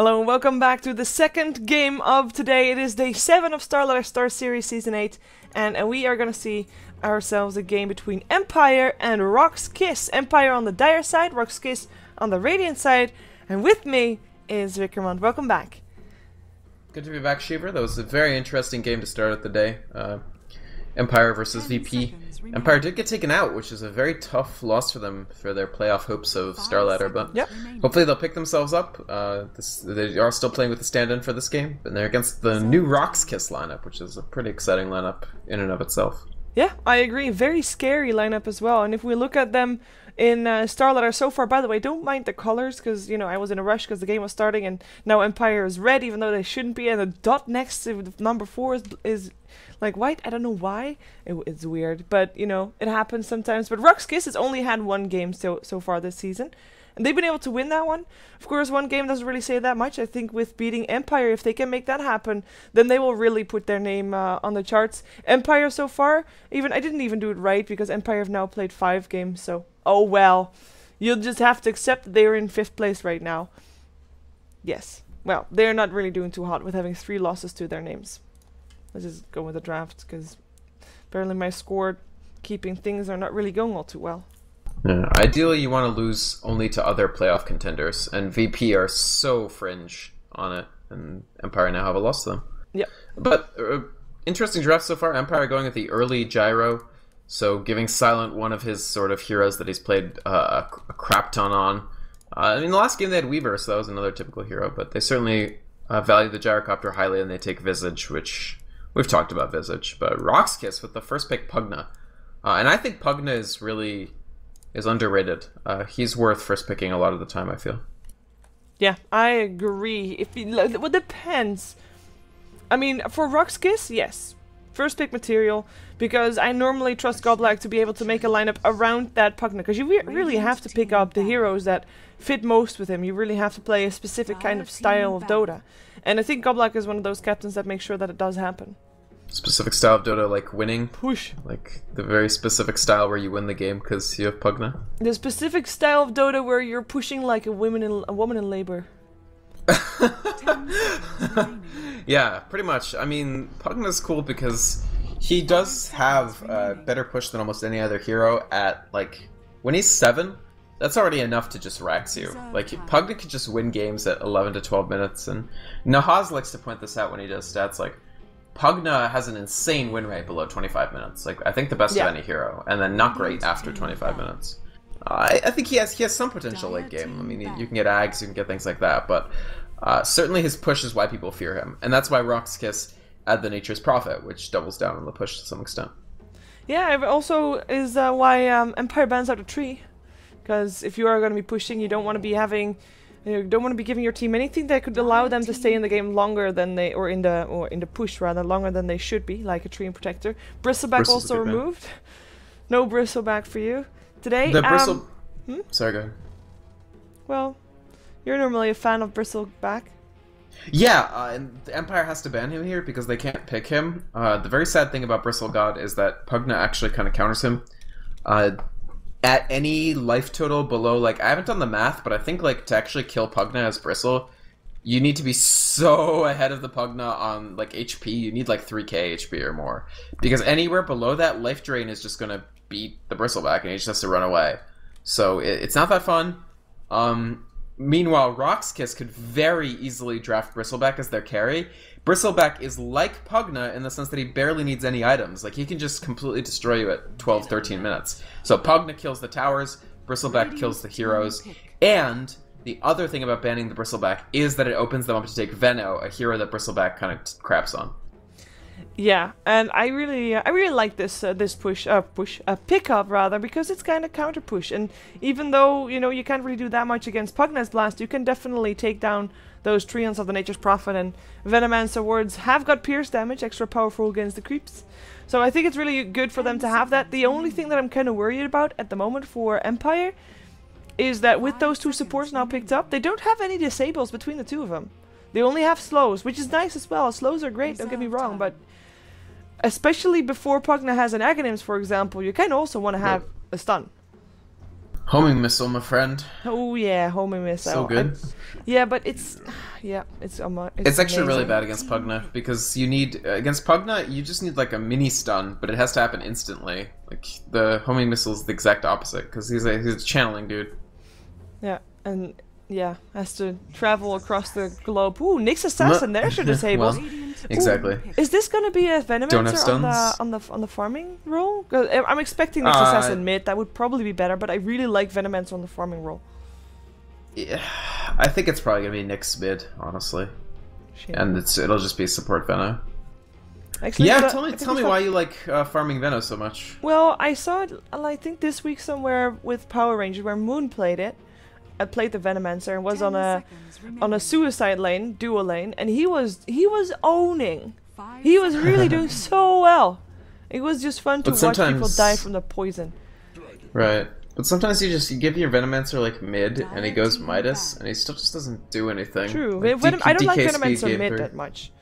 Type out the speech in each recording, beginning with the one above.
Hello and welcome back to the second game of today. It is day 7 of StarLadder Star Series Season 8, and we are going to see ourselves a game between Empire and RoX.KIS. Empire on the Dire side, RoX.KIS on the Radiant side, and with me is Vikrant. Welcome back. Good to be back, Shiver. That was a very interesting game to start out the day. Empire versus VP. Empire did get taken out, which is a very tough loss for them for their playoff hopes of StarLadder, but hopefully they'll pick themselves up. They are still playing with the stand-in for this game, and they're against the new RoX.KIS lineup, which is a pretty exciting lineup in and of itself. Yeah, I agree. Very scary lineup as well, and if we look at them in StarLadder so far, by the way, don't mind the colors, because, you know, I was in a rush because the game was starting, and now Empire is red, even though they shouldn't be, and the dot next to number 4 is like white. I don't know why. It's weird, but, you know, it happens sometimes. But RoX.KIS has only had one game so far this season, and they've been able to win that one. Of course, one game doesn't really say that much. I think with beating Empire, if they can make that happen, then they will really put their name on the charts. Empire so far, I didn't even do it right, because Empire have now played 5 games, so oh well. You'll just have to accept that they're in 5th place right now. Yes. Well, they're not really doing too hot with having 3 losses to their names. Let's just go with the draft, because apparently my score keeping things are not really going all too well. Yeah, ideally you want to lose only to other playoff contenders, and VP are so fringe on it, and Empire now have a loss to them. Yeah. But interesting draft so far. Empire going with the early Gyro, so giving Silent one of his sort of heroes that he's played a crap ton on. I mean, the last game they had Weaver, so that was another typical hero, but they certainly value the Gyrocopter highly, and they take Visage, which we've talked about Visage. But RoX.KIS with the first pick Pugna, and I think Pugna is underrated. He's worth first picking a lot of the time, I feel. Yeah, I agree. It depends. I mean, for RoX.KIS, yes. First pick material, because I normally trust Goblack to be able to make a lineup around that Pugna, because you really have to pick up the heroes that fit most with him. You really have to play a specific kind of style of Dota. And I think Goblack is one of those captains that makes sure that it does happen. Specific style of Dota, like winning? Push. Like the very specific style where you win the game because you have Pugna? The specific style of Dota where you're pushing like a woman in labor. Yeah, pretty much. I mean, Pugna's cool because he does have a better push than almost any other hero at, like, when he's 7, that's already enough to just Rax you. Like, Pugna could just win games at 11 to 12 minutes, and Nahaz likes to point this out when he does stats, like, Pugna has an insane win rate below 25 minutes. Like, I think the best of any hero, and then not great after 25 minutes. I think he has some potential late game. I mean, you can get Ags, you can get things like that, but certainly his push is why people fear him. And that's why RoX.KIS add the Nature's Prophet, which doubles down on the push to some extent. Yeah, it also is why Empire bans out a tree. Because if you are going to be pushing, you don't want to be having... You don't want to be giving your team anything that could allow them to stay in the game longer than they, or in the push rather, longer than they should be, like a tree and protector. Bristleback also removed. No Bristleback for you today. The Bristle. Sorry, go ahead. Well, you're normally a fan of Bristleback. Yeah, and the Empire has to ban him here because they can't pick him. The very sad thing about Bristle God is that Pugna actually kind of counters him. At any life total below, like, I haven't done the math, but I think, like, to actually kill Pugna as Bristle, you need to be so ahead of the Pugna on, like, HP. You need, like, 3k HP or more. Because anywhere below that, life drain is just going to beat the Bristleback, and he just has to run away. So, it's not that fun. Meanwhile, RoX.KIS could very easily draft Bristleback as their carry. Bristleback is like Pugna in the sense that he barely needs any items. Like, he can just completely destroy you at 12, 13 minutes. So Pugna kills the towers, Bristleback kills the heroes, and the other thing about banning the Bristleback is that it opens them up to take Venno, a hero that Bristleback kind of craps on. Yeah, and I really like this pickup rather, because it's kind of counter push, and even though, you know, you can't really do that much against Pugna's blast, you can definitely take down those treants of the Nature's Prophet, and Venomancer wards have got pierce damage, extra powerful against the creeps. So I think it's really good for them to have that. The only thing that I'm kind of worried about at the moment for Empire is that with those 2 supports now picked up, they don't have any disables between the 2 of them. They only have slows, which is nice as well. Slows are great, don't get me wrong, but especially before Pugna has an Aghanims, for example, you kind of also want to have a stun. Homing missile, my friend. Oh yeah, homing missile. So good. Yeah, but it's It's actually really bad against Pugna because you need against Pugna you just need like a mini stun, but it has to happen instantly. Like the homing missile is the exact opposite because he's a channeling dude. Yeah, and yeah, has to travel across the globe. Ooh, Nyx assassin. There's your disabled. Well, exactly. Ooh, is this gonna be a Venomancer on the farming role? 'Cause I'm expecting Nyx assassin mid. That would probably be better, but I really like Venomancer on the farming role. Yeah, I think it's probably gonna be Nyx mid, honestly. Shit. And it'll just be support Veno. Actually, yeah, tell me why you like farming Veno so much. Well, I saw it, I think this week somewhere with Power Rangers where Moon played it. I played the Venomancer and was on a suicide lane, dual lane, and he was owning. He was really doing so well. It was just fun to watch people die from the poison. Right. But sometimes you give your Venomancer like mid and he goes Midas and he still just doesn't do anything. True. Like, I don't like Venomancer mid that much.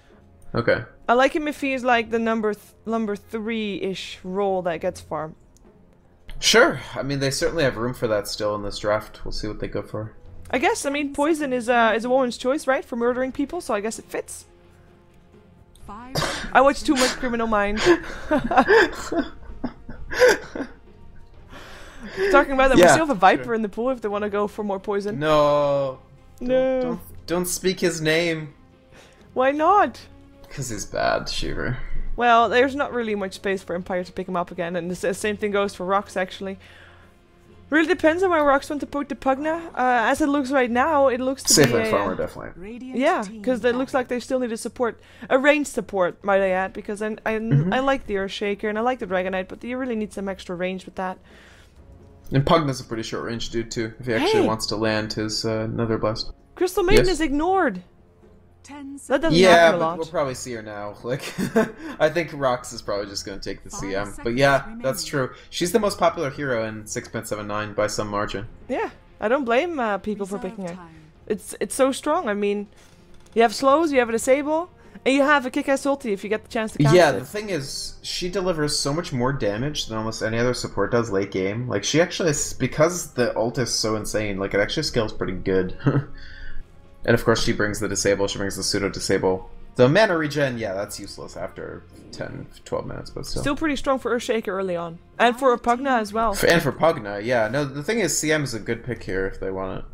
Okay. I like him if he's like the number 3-ish role that gets farm. Sure. I mean, they certainly have room for that still in this draft. We'll see what they go for. I guess. I mean, poison is a woman's choice, right, for murdering people. So I guess it fits. I watch too much Criminal Minds. Talking about that, we still have a Viper in the pool if they want to go for more poison. No. No. Don't speak his name. Why not? Because he's bad, Shiver. Well, there's not really much space for Empire to pick him up again, and the same thing goes for RoX, actually. Really depends on where RoX want to put the Pugna. As it looks right now, it looks to Safe be and farmer, definitely. Yeah, because it looks like they still need a range support, might I add, because I like the Earthshaker and I like the Dragonite, but you really need some extra range with that. And Pugna's a pretty short range dude, too, if he actually wants to land his Nether Blast. Crystal Maiden is ignored! That doesn't happen a lot. We'll probably see her now. Like, I think RoX is probably just going to take the CM. But yeah, that's true. She's the most popular hero in 6.79 by some margin. Yeah, I don't blame people for picking her. It's so strong. I mean, you have slows, you have a disable, and you have a kick-ass ulti if you get the chance to cast it. Yeah, the thing is, she delivers so much more damage than almost any other support does late game. Like, she actually, because the ult is so insane, like, it actually scales pretty good. And of course she brings the disable, she brings the pseudo-disable. The mana regen, yeah, that's useless after 10, 12 minutes, but still. Still pretty strong for Earthshaker early on. And for a Pugna as well. And for Pugna, yeah. No, the thing is, CM is a good pick here if they want it.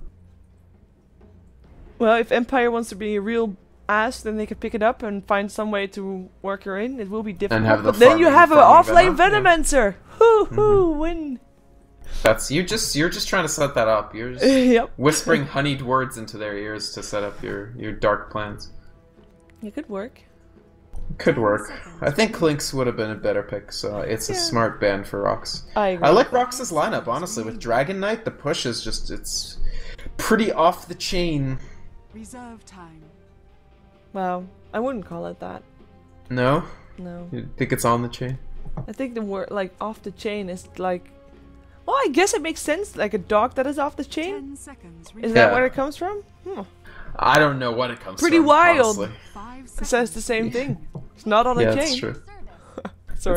Well, if Empire wants to be a real ass, then they can pick it up and find some way to work her in. It will be difficult. And have the but then you have an off-lane Venomancer! Hoo-hoo, win! That's you're just trying to set that up. You're just whispering honeyed words into their ears to set up your dark plans. It could work. Could work. I think Lynx would have been a better pick, so it's a smart ban for RoX. I agree. I like RoX's lineup, honestly. With Dragon Knight, the push is just it's pretty off the chain. Reserve time. Wow, I wouldn't call it that. No? No. You think it's on the chain? I think the word like off the chain is like, well, I guess it makes sense, like a dog that is off the chain. 10 seconds. Is that where it comes from? I don't know what it comes Pretty from. wild. Honestly. It says the same thing. It's not on a chain. That's true. Sorry.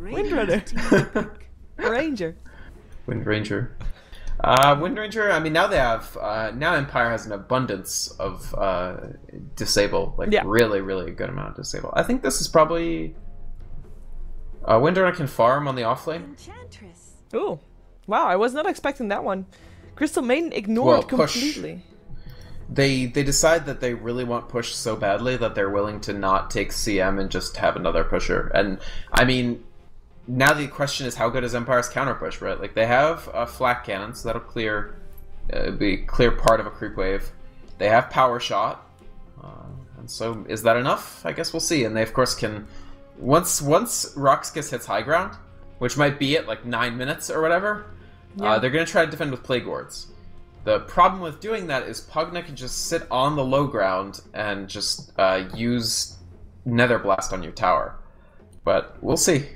Windrunner. Ranger. Wind Ranger. Wind Ranger, I mean, now they have, now Empire has an abundance of disable. Like, really, really a good amount of disable. I think this is probably... Wind Runner can farm on the offlane. Ooh. Wow, I was not expecting that one. Crystal Maiden ignored completely. They decide that they really want push so badly that they're willing to not take CM and just have another pusher. And, I mean, now the question is how good is Empire's counter push, right? Like, they have flak cannon, so that'll be a clear part of a creep wave. They have power shot. And so, is that enough? I guess we'll see. And they, of course, can... Once RoX.KIS hits high ground, which might be at like 9 minutes or whatever, they're going to try to defend with Plague Wards. The problem with doing that is Pugna can just sit on the low ground and just use Nether Blast on your tower. But we'll see.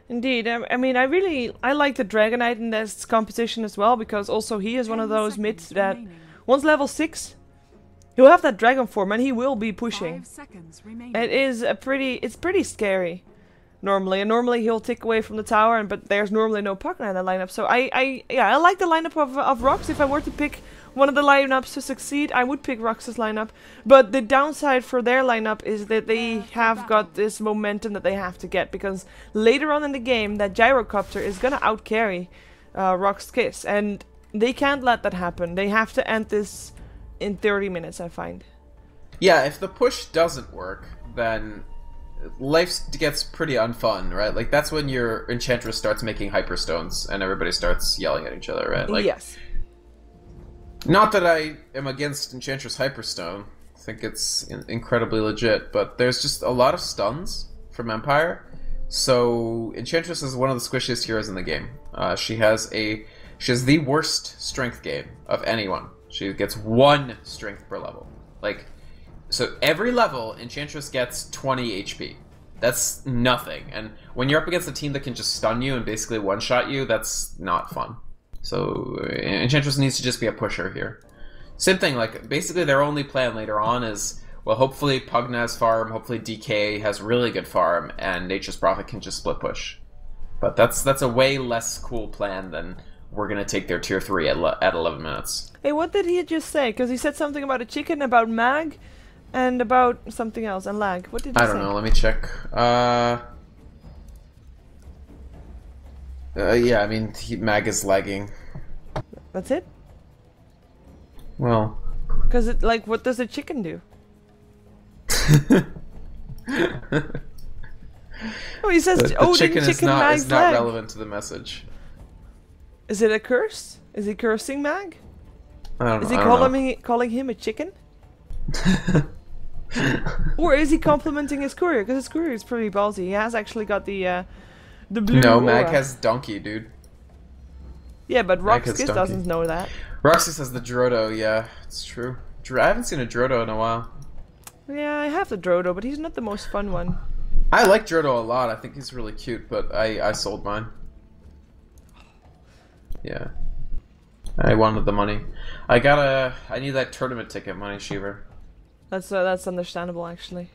Indeed. I mean, I like the Dragonite in this composition as well, because also he is one of those mids that once level 6, he'll have that dragon form and he will be pushing. It's pretty scary. normally, and normally he'll take away from the tower, but there's normally no Pugna in the lineup. So I like the lineup of RoX. If I were to pick one of the lineups to succeed, I would pick RoX's lineup. But the downside for their lineup is that they have got this momentum that they have to get, because later on in the game, that gyrocopter is gonna outcarry RoX.KIS, and they can't let that happen. They have to end this in 30 minutes, I find. Yeah, if the push doesn't work, then life gets pretty unfun, right? Like, that's when your Enchantress starts making hyperstones and everybody starts yelling at each other, right? Like, yes. Not that I am against Enchantress Hyperstone. I think it's incredibly legit, but there's just a lot of stuns from Empire. So Enchantress is one of the squishiest heroes in the game. She has the worst strength gain of anyone. She gets 1 strength per level. Like, so every level, Enchantress gets 20 HP. That's nothing. And when you're up against a team that can just stun you and basically one-shot you, that's not fun. So Enchantress needs to just be a pusher here. Same thing, like, basically their only plan later on is, well, hopefully Pugna has farm, hopefully DK has really good farm, and Nature's Prophet can just split push. But that's a way less cool plan than we're going to take their tier 3 at 11 minutes. Hey, what did he just say? Because he said something about a chicken, about mag, and about something else, and lag. What did he say? I don't know, let me check. Yeah, I mean, mag is lagging. That's it? Well... Because, like, what does a chicken do? Oh, he says, the chicken is mag's not lag. relevant to the message. Is it a curse? Is he cursing Mag? I don't know. Is he calling him a chicken? Or is he complimenting his courier? Because his courier is pretty ballsy. He has actually got the blue No, aura. Mag has donkey, dude. Yeah, but RoX.KIS doesn't know that. RoX.KIS has the Drodo, yeah, it's true. I haven't seen a Drodo in a while. Yeah, I have the Drodo, but he's not the most fun one. I like Drodo a lot. I think he's really cute, but I sold mine. Yeah. I wanted the money. I need that tournament ticket money, Shiver. That's understandable, actually.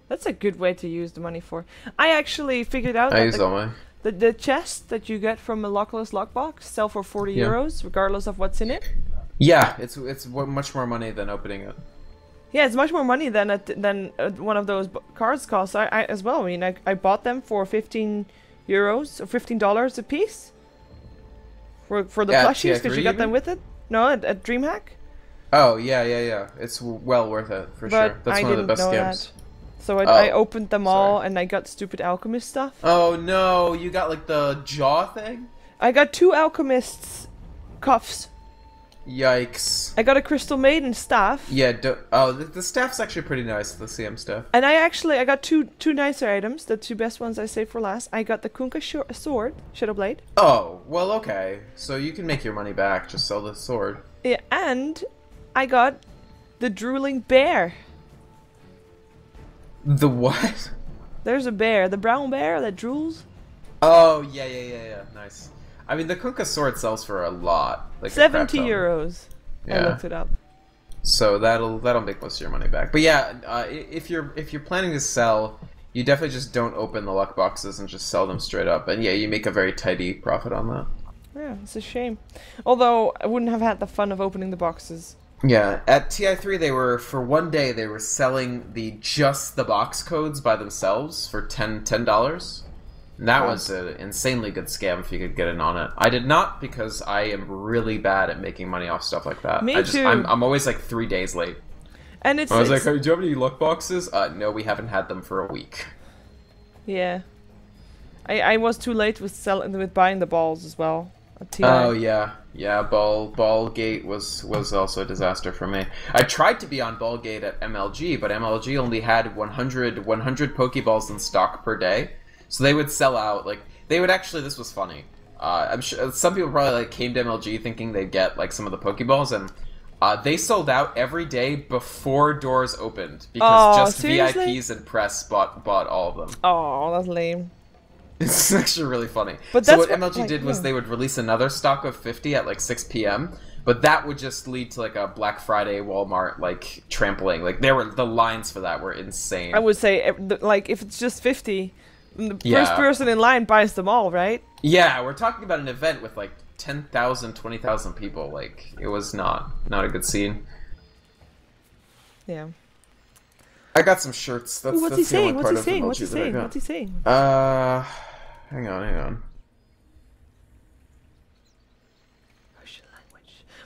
That's a good way to use the money for. I actually figured out I use all my... the chest that you get from a lockless lockbox sell for 40 euros, regardless of what's in it. Yeah, it's much more money than opening it. Yeah, it's much more money than one of those cards costs. I as well. I mean, I bought them for 15 euros or $15 a piece for the plushies because you got them with it. No, at DreamHack. Oh yeah. It's well worth it for sure. That's one of the best scams. So I opened them all and I got stupid alchemist stuff. Oh no, you got like the jaw thing? I got 2 alchemists cuffs. Yikes. I got a Crystal Maiden staff. Yeah, the staff's actually pretty nice, the CM staff. And I got two nicer items, the 2 best ones I saved for last. I got the Kunkka sword, Shadowblade. Oh, well okay. So you can make your money back, just sell the sword. Yeah, and I got the Drooling Bear. The what? There's a bear, the brown bear that drools. Oh, yeah. Nice. I mean, the Kunkka sword sells for a lot. Like 70 euros. Yeah. I looked it up. So that'll make most of your money back. But yeah, if you're planning to sell, you definitely just don't open the luck boxes and just sell them straight up. And yeah, you make a very tidy profit on that. Yeah, it's a shame. Although I wouldn't have had the fun of opening the boxes. Yeah, at TI3 for one day they were selling just the box codes by themselves for $10. And that was an insanely good scam if you could get in on it. I did not because I am really bad at making money off stuff like that. Me too. I'm always like 3 days late. And I was like, hey, do you have any luck boxes? No, we haven't had them for a week. Yeah. I was too late with buying the balls as well. Oh yeah. Ballgate was also a disaster for me. I tried to be on Ballgate at MLG, but MLG only had 100 Pokeballs in stock per day. So they would sell out, like, they would actually, this was funny. I'm sure some people probably, like, came to MLG thinking they'd get, like, some of the Pokeballs, and they sold out every day before doors opened. Because seriously? VIPs and press bought all of them. Oh, that's lame. It's actually really funny. But so what MLG did was they would release another stock of 50 at, like, 6 p.m., but that would just lead to, like, a Black Friday Walmart, like, trampling. Like, the lines for that were insane. I would say, like, if it's just 50... And the first person in line buys them all, right? Yeah, we're talking about an event with like 10,000, 20,000 people. Like, it was not a good scene. Yeah. I got some shirts. That's, Ooh, what's he saying? What's he saying? What's he saying? What's he saying? Hang on.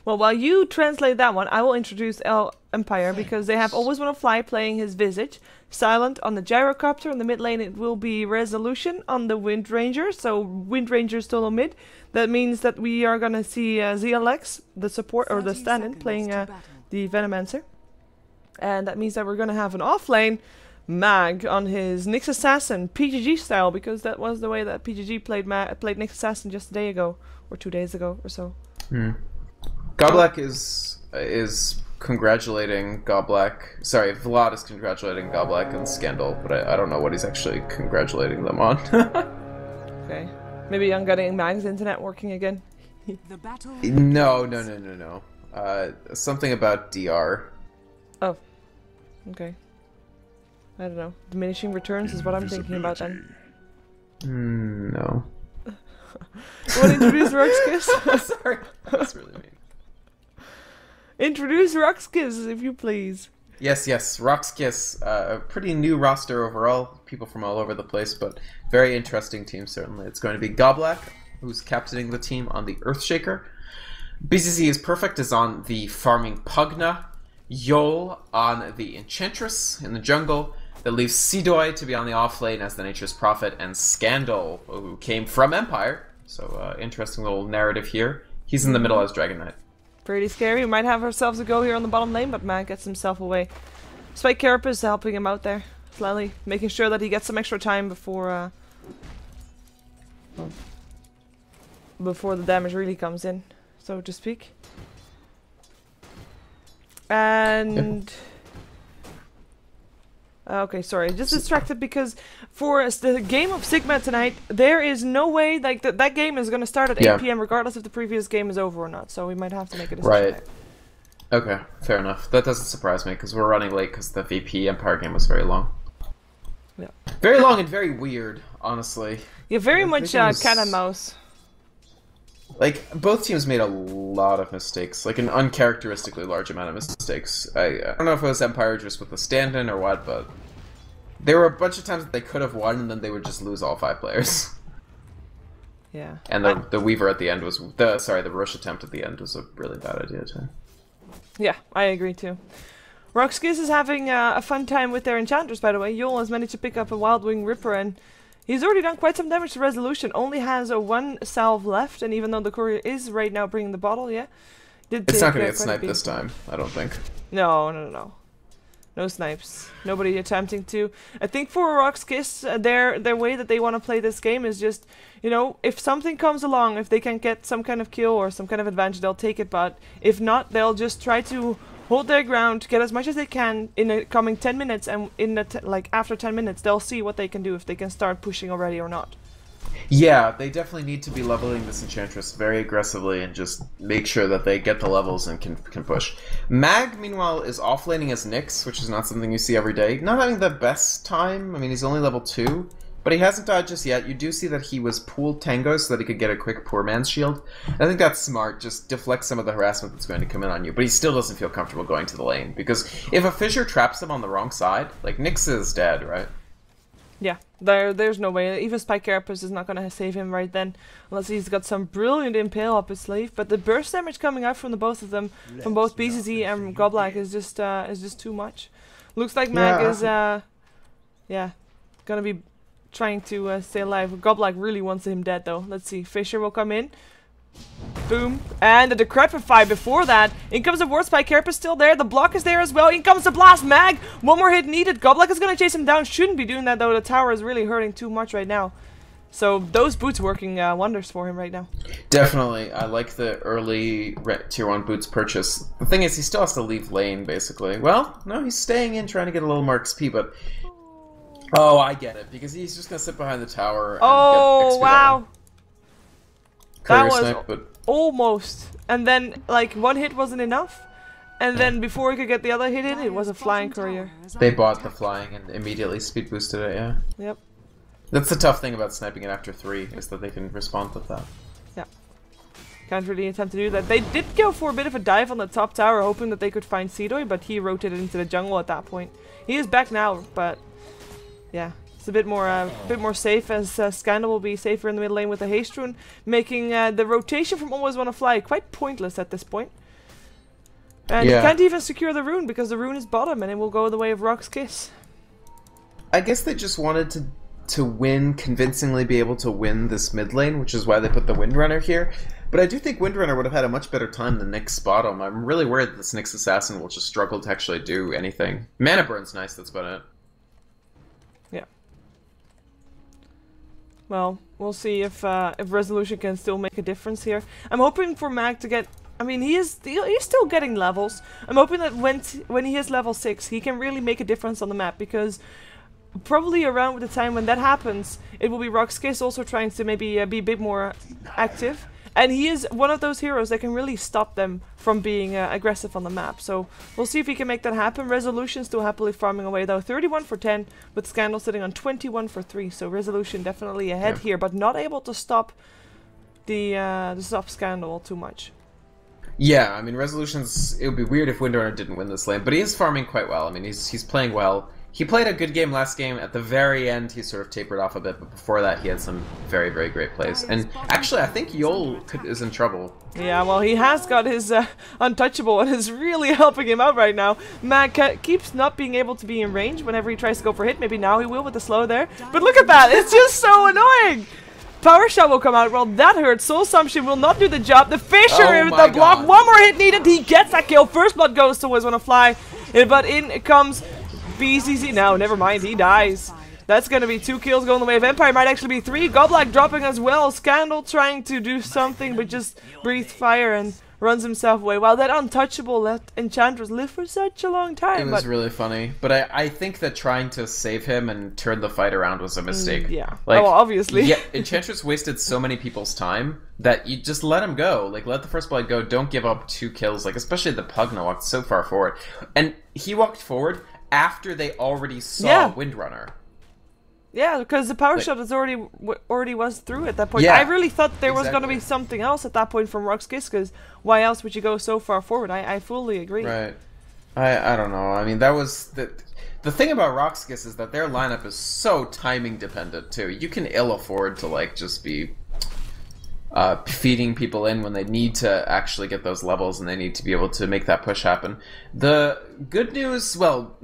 Well, while you translate that one, I will introduce Empire because they have Always Wanna Fly playing his Visage, Silent on the Gyrocopter. In the mid lane, it will be Resolution on the Wind Ranger. So Wind Ranger solo mid. That means that we are gonna see ZLX, the support or the stand-in, playing the Venomancer. And that means that we're gonna have an off lane Mag on his Nyx Assassin PGG style, because that was the way that PGG played Nyx Assassin just a day ago or 2 days ago or so. Goblak is congratulating Goblak. Sorry, Vlad is congratulating Goblak and Scandal, but I don't know what he's actually congratulating them on. Okay, maybe I'm getting Mag's internet working again. No. Something about DR. Oh, okay. I don't know. Diminishing returns is what I'm thinking about then. No. You want to introduce RoX.KIS? Sorry, that's really mean. Introduce RoX.KIS, if you please. Yes, RoX.KIS, a pretty new roster overall, people from all over the place, but very interesting team certainly. It's going to be Goblak, who's captaining the team on the Earthshaker. BZZ is perfect, is on the farming Pugna. Yol on the Enchantress in the jungle. That leaves Sidoi to be on the offlane as the Nature's Prophet, and Scandal, who came from Empire. So interesting little narrative here. He's in the middle as Dragon Knight. Pretty scary. We might have ourselves a go here on the bottom lane, but Mag gets himself away. Spike Carapace helping him out there, slightly, making sure that he gets some extra time before the damage really comes in, so to speak. And okay, sorry, just distracted because for the game of Sigma tonight, there is no way like that game is going to start at 8 p.m. regardless if the previous game is over or not. So we might have to make a decision. Right. Okay, fair enough. That doesn't surprise me because we're running late because the VP Empire game was very long. Yeah. Very long and very weird, honestly. Yeah, very much cat and mouse. Like, both teams made a lot of mistakes, like an uncharacteristically large amount of mistakes. I don't know if it was Empire just with the stand-in or what, but there were a bunch of times that they could have won and then they would just lose all 5 players. Yeah. And the Weaver at the end was, the Rush attempt at the end was a really bad idea too. Yeah, I agree too. RoX.KIS is having a fun time with their Enchanters, by the way. Yul has managed to pick up a Wild Wing Ripper and he's already done quite some damage to Resolution, only has a 1 salve left, and even though the courier is right now bringing the bottle, it's not going to get sniped this time, I don't think. No. No snipes. Nobody attempting to. I think for RoX.KIS, their way that they want to play this game is just, you know, if something comes along, if they can get some kind of kill or some kind of advantage, they'll take it, but if not, they'll just try to hold their ground, get as much as they can in the coming 10 minutes, and in the after 10 minutes, they'll see what they can do, if they can start pushing already or not. Yeah, they definitely need to be leveling this Enchantress very aggressively and just make sure that they get the levels and can push. Mag, meanwhile, is offlaning as Nyx, which is not something you see every day. Not having the best time. I mean, he's only level 2, but he hasn't died just yet. You do see that he was pooled Tango so that he could get a quick poor man's shield. I think that's smart. Just deflect some of the harassment that's going to come in on you. But he still doesn't feel comfortable going to the lane, because if a Fissure traps him on the wrong side, like, Nyx is dead, right? Yeah, there's no way. Even Spike Carapace is not going to save him right then, unless he's got some brilliant impale up his sleeve. But the burst damage coming out from the both of them, from both BZZ and Goblak, is just too much. Looks like Mag is gonna be trying to stay alive. Goblak really wants him dead though. Let's see. Fissure will come in. Boom. And the Decrepify before that. In comes the Ward Spike. Carapace still there. The block is there as well. In comes the Blast. Mag. One more hit needed. Goblak is going to chase him down. Shouldn't be doing that though. The tower is really hurting too much right now. So those boots working wonders for him right now. Definitely. I like the early tier 1 boots purchase. The thing is, he still has to leave lane basically. Well, no, he's staying in trying to get a little more XP, but... Oh, I get it. Because he's just going to sit behind the tower and get XP. Wow. That was snipe, but... almost. And then, like, one hit wasn't enough. And then before he could get the other hit in, it was a flying courier. They bought the flying and immediately speed boosted it, yeah. Yep. That's the tough thing about sniping it after 3, is that they can respond to that. Yeah. Can't really attempt to do that. They did go for a bit of a dive on the top tower, hoping that they could find Seedoy, but he rotated into the jungle at that point. He is back now, but yeah, it's a bit more safe, as Scandal will be safer in the middle lane with the haste rune, making the rotation from Always Wanna Fly quite pointless at this point. And he can't even secure the rune because the rune is bottom, and it will go the way of RoX.KIS. I guess they just wanted to win, convincingly be able to win this mid lane, which is why they put the Windrunner here. But I do think Windrunner would have had a much better time than Nyx bottom. I'm really worried that this Nyx Assassin will just struggle to actually do anything. Mana burn's nice, that's about it. Yeah. Well, we'll see if Resolution can still make a difference here. I'm hoping for Mag to get... I mean, he's still getting levels. I'm hoping that when he hits level 6, he can really make a difference on the map, because probably around the time when that happens, it will be RoX.KIS also trying to maybe be a bit more active. And he is one of those heroes that can really stop them from being aggressive on the map. So we'll see if he can make that happen. Resolution still happily farming away though. 31 for 10, with Scandal sitting on 21 for 3. So Resolution definitely ahead here, but not able to stop the stop Scandal too much. Yeah, I mean, Resolution's... It would be weird if Windrunner didn't win this lane, but he is farming quite well. I mean, he's playing well. He played a good game last game. At the very end, he sort of tapered off a bit, but before that, he had some very, very great plays. And actually, I think Yol is in trouble. Yeah, well, he has got his untouchable, and is really helping him out right now. Mag keeps not being able to be in range whenever he tries to go for hit. Maybe now he will with the slow there. But look at that! It's just so annoying! Power shot will come out. Well, that hurts. Soul Assumption will not do the job. The Fisher with the block. God. One more hit needed. He gets that kill. First blood goes to Always Wanna Fly. But in comes BCC. No, never mind. He dies. That's going to be 2 kills going the way of Empire. Might actually be 3. Godlike dropping as well. Scandal trying to do something, but just breathes fire and runs himself away. Wow, that untouchable let Enchantress live for such a long time. It was really funny. But I think that trying to save him and turn the fight around was a mistake. Yeah. Like, oh, obviously. Yeah, Enchantress wasted so many people's time that you just let him go. Like, let the first blood go. Don't give up 2 kills. Like, especially the Pugna walked so far forward. And he walked forward after they already saw Windrunner. Yeah, because the power shot was already was through at that point. I really thought there was going to be something else at that point from RoX.KIS, because why else would you go so far forward? I fully agree. Right. I don't know. I mean, that was... The thing about RoX.KIS is that their lineup is so timing dependent, too. You can ill afford to, like, just be feeding people in when they need to actually get those levels, and they need to be able to make that push happen. The good news, well...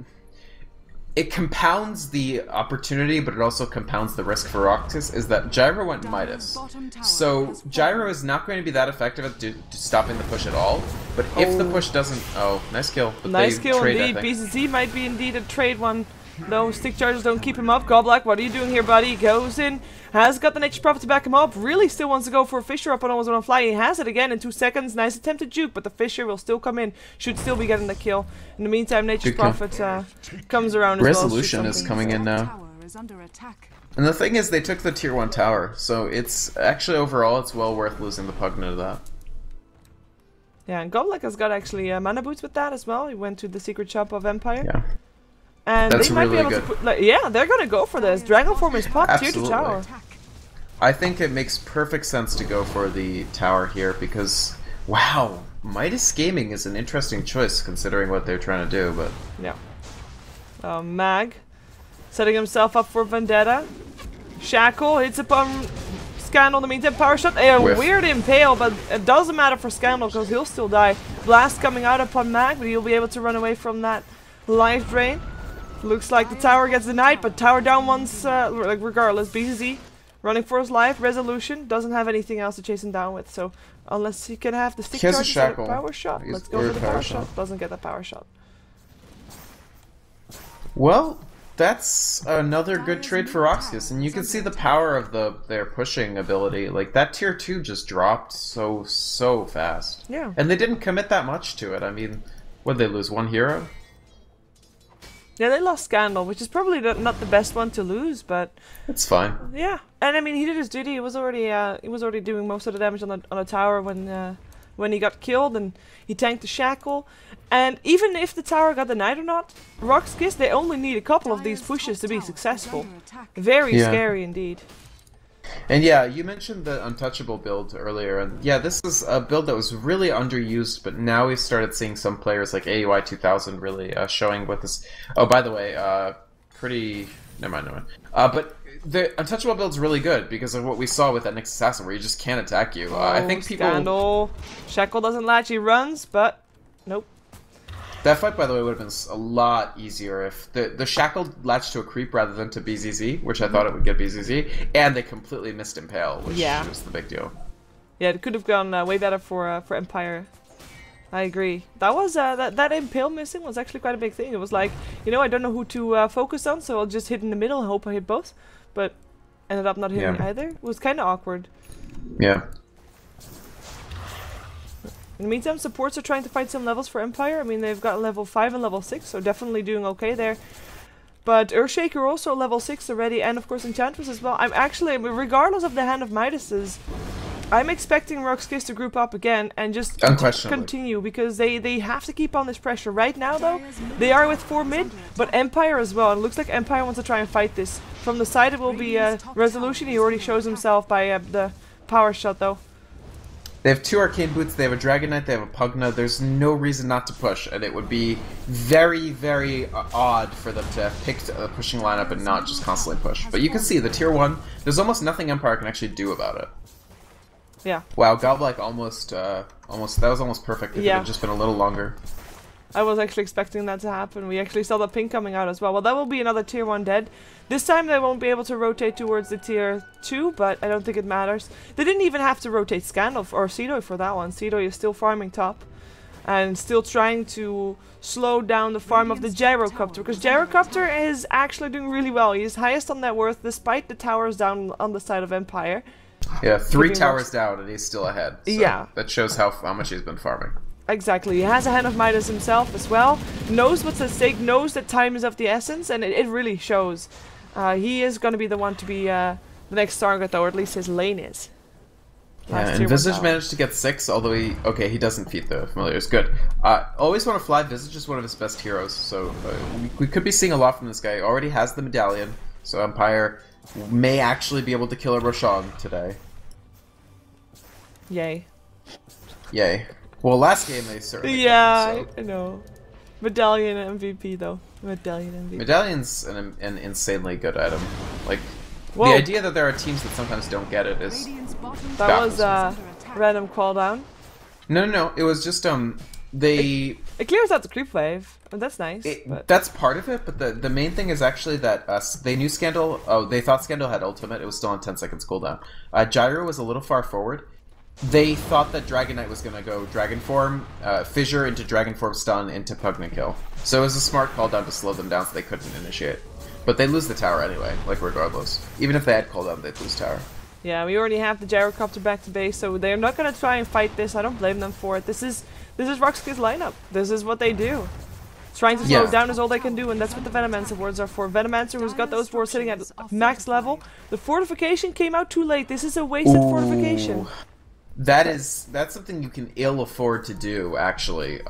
It compounds the opportunity, but it also compounds the risk for RoX.KIS, is that Gyro went Midas. So Gyro is not going to be that effective at stopping the push at all, but if the push doesn't... Oh, nice kill. But nice kill indeed. BCC might be indeed a trade one. No, stick charges don't keep him up. Godblack, what are you doing here, buddy? Goes in, has got the Nature Prophet to back him up. Really still wants to go for a Fisher up on Always Wanna Fly. He has it again in 2 seconds. Nice attempt at juke, but the Fisher will still come in. Should still be getting the kill. In the meantime, Nature Prophet comes around as well. Resolution is coming in now. And the thing is, they took the tier 1 tower, so it's actually overall it's well worth losing the Pugna to that. Yeah, and Godblack has got actually mana boots with that as well. He went to the secret shop of Empire. Yeah. And that's they might really be able good. to put, like, yeah, they're gonna go for this. Dragon Form is popped tier 2 tower. I think it makes perfect sense to go for the tower here because, wow, Midas Gaming is an interesting choice considering what they're trying to do. But yeah, Mag setting himself up for Vendetta. Shackle hits upon Scandal in the meantime. Power shot, a weird impale, but it doesn't matter for Scandal because he'll still die. Blast coming out upon Mag, but he'll be able to run away from that life drain. Looks like the tower gets denied, but tower down once, like regardless. BCZ running for his life. Resolution doesn't have anything else to chase him down with, so unless he can have the stick charge and a power shot, let's go for the power shot. Doesn't get the power shot. Well, that's another good trade for RoX.KIS, and you can see the power of their pushing ability. Like, that tier 2 just dropped so fast. Yeah. And they didn't commit that much to it. I mean, what'd they lose? 1 hero? Yeah, they lost Scandal, which is probably not the best one to lose, but it's fine. Yeah, and I mean, he did his duty. He was already doing most of the damage on the tower when when he got killed and he tanked the shackle. And even if the tower got denied or not, RoX.KIS, they only need a couple of these pushes to be successful. Very scary indeed. And yeah, you mentioned the untouchable build earlier, and yeah, this is a build that was really underused, but now we've started seeing some players like AUI 2000 really showing what this... Oh, by the way, Never mind. But the untouchable build's really good because of what we saw with that Nyx Assassin, where you just can't attack you. I think people... Scandal. Shackle doesn't latch, he runs, but... Nope. That fight, by the way, would have been a lot easier if the Shackle latched to a creep rather than to BZZ, which I thought it would get BZZ, and they completely missed Impale, which was the big deal. Yeah, it could have gone way better for Empire. I agree. That was that Impale missing was actually quite a big thing. It was like, you know, I don't know who to focus on, so I'll just hit in the middle and hope I hit both. But ended up not hitting either. It was kind of awkward. Yeah. In the meantime, supports are trying to fight some levels for Empire. I mean, they've got level 5 and level 6, so definitely doing okay there. But Earthshaker also level 6 already, and of course Enchantress as well. I'm actually, regardless of the Hand of Midas's, I'm expecting RoX.KIS to group up again and just continue, because they have to keep on this pressure. Right now, though, they are with 4 mid, but Empire as well. It looks like Empire wants to try and fight this. From the side, it will be Resolution. He already shows himself by the power shot, though. They have 2 Arcane Boots, they have a Dragon Knight, they have a Pugna. There's no reason not to push, and it would be very, very odd for them to have picked a pushing lineup and not just constantly push. But you can see, the tier 1, there's almost nothing Empire can actually do about it. Yeah. Wow, Godlike that was almost perfect if it had just been a little longer. I was actually expecting that to happen. We actually saw the ping coming out as well. Well, that will be another tier 1 dead. This time they won't be able to rotate towards the tier 2, but I don't think it matters. They didn't even have to rotate Scandal or Seedoy for that one. Seedoy is still farming top and still trying to slow down the farm of the Gyrocopter, because Gyrocopter is actually doing really well. He's highest on net worth despite the towers down on the side of Empire. Yeah, 3 towers down and he's still ahead. So yeah. That shows how much he's been farming. Exactly. He has a Hand of Midas himself as well. Knows what's at stake, knows that time is of the essence, and it really shows. He is going to be the one to be the next target, though, or at least his lane is. Yeah, and Visage managed to get 6, although he doesn't feat the familiars. Good. Always want to fly. Visage is one of his best heroes, so we could be seeing a lot from this guy. He already has the medallion, so Empire may actually be able to kill a Roshan today. Yay. Yay. Well, last game they certainly did, so. I know. Medallion MVP, though. Medallion MVP. Medallion's an insanely good item. Like, the idea that there are teams that sometimes don't get it is... That was random call down. No. It was just, they... It clears out the creep wave. Oh, that's nice. That's part of it, but the main thing is actually that they knew Scandal... Oh, they thought Scandal had ultimate. It was still on 10 seconds cooldown. Gyro was a little far forward. They thought that Dragon Knight was going to go Dragon Form, Fissure into Dragon Form stun into Pugna kill. So it was a smart call down to slow them down so they couldn't initiate. But they lose the tower anyway, like regardless. Even if they had cooldown, they'd lose tower. Yeah, we already have the Gyrocopter back to base, so they're not going to try and fight this. I don't blame them for it. This is RoX.KIS lineup. This is what they do. Trying to slow down is all they can do, and that's what the Venomancer wards are for. Venomancer, who's got those wards sitting at max level. The fortification came out too late. This is a wasted fortification. That's something you can ill afford to do, actually.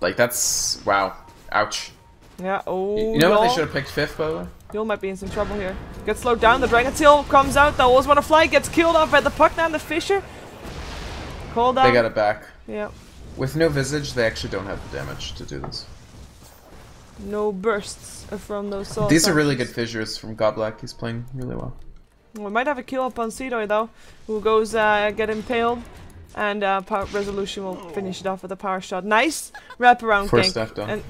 Like, that's... Wow. Ouch. Yeah, You know what they should have picked 5th, by the way? Yul might be in some trouble here. Gets slowed down, the Dragon Tail comes out, they always want to fly, gets killed off by the Pugna and the Fissure. Call down. They got it back. Yeah. With no Visage, they actually don't have the damage to do this. No bursts from those souls. These are really good fissures from Godlike. He's playing really well. We might have a kill up on Seedoy though, who goes get impaled, and Resolution will finish it off with a power shot. Nice wraparound gank. And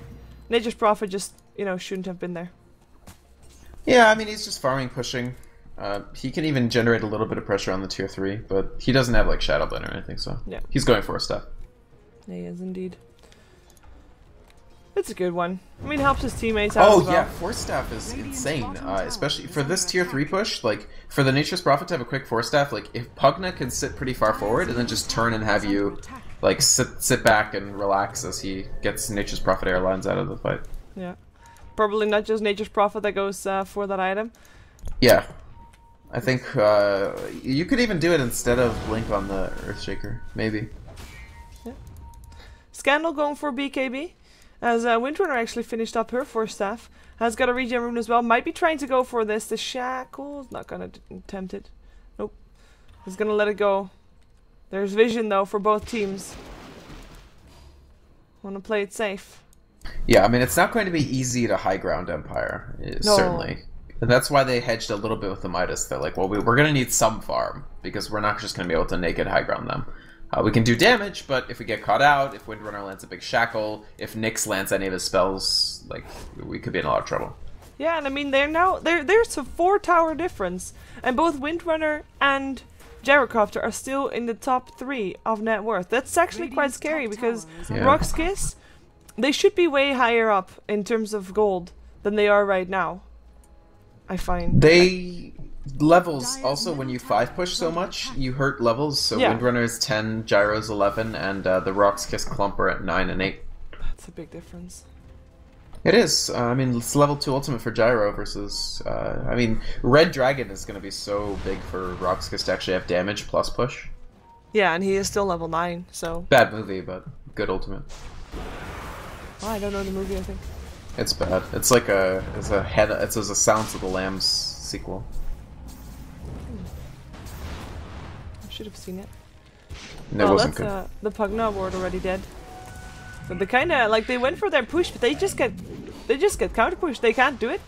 Nature's Prophet just, shouldn't have been there. Yeah, I mean, he's just farming, pushing. He can even generate a little bit of pressure on the tier 3, but he doesn't have like Shadow Blade or anything, so yeah. He's going for a stuff. Yeah, he is indeed. It's a good one. I mean, helps his teammates out as well. Yeah, Force Staff is insane, especially for this tier 3 push. Like, for the Nature's Prophet to have a quick Force Staff, like, if Pugna can sit pretty far forward and then just turn and have you, like, sit back and relax as he gets Nature's Prophet airlines out of the fight. Yeah. Probably not just Nature's Prophet that goes for that item. Yeah. I think you could even do it instead of Blink on the Earthshaker, maybe. Scandal going for BKB. As Windrunner actually finished up her first staff. Has got a regen rune as well. Might be trying to go for this. The Shackle's not going to attempt it. Nope. He's going to let it go. There's vision though for both teams. Want to play it safe. Yeah, I mean, it's not going to be easy to high ground Empire, certainly. And that's why they hedged a little bit with the Midas. They're like, well, we're going to need some farm, because we're not just going to be able to naked high ground them. We can do damage, but if we get caught out, if Windrunner lands a big Shackle, if Nyx lands any of his spells, like, we could be in a lot of trouble. Yeah, and I mean, there's a 4-tower difference, and both Windrunner and Gyrocopter are still in the top 3 of net worth. That's actually quite scary, because RoX.KIS, they should be way higher up in terms of gold than they are right now, I find. They... Levels, also, when you 5-push so much, you hurt levels, so Windrunner is 10, Gyro's 11, and the RoX.KIS clump are at 9 and 8. That's a big difference. It is. I mean, it's level 2 ultimate for Gyro versus... I mean, Red Dragon is going to be so big for RoX.KIS to actually have damage plus push. Yeah, and he is still level 9, so... Bad movie, but good ultimate. Oh, I don't know the movie, I think. It's bad. It's like a... It's a Sounds of the Lambs sequel. Should have seen it. No, it wasn't good. The Pugna ward already dead. But they kind of like they went for their push, but they just get counter pushed. They can't do it.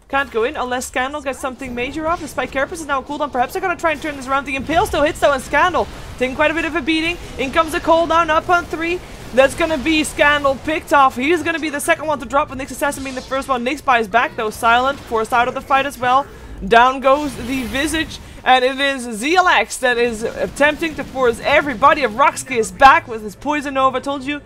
Can't go in unless Scandal gets something major off. The Spike Carapace is now cooldown. Perhaps they're gonna try and turn this around. The Impale still hits though, and Scandal taking quite a bit of a beating. In comes a cooldown up on 3. That's gonna be Scandal picked off. He is gonna be the second one to drop, with Nyx Assassin being the first one. Nyx buys back though, silent, forced out of the fight as well. Down goes the Visage. And it is ZLX that is attempting to force everybody of RoX.KIS back with his Poison Nova. Told you,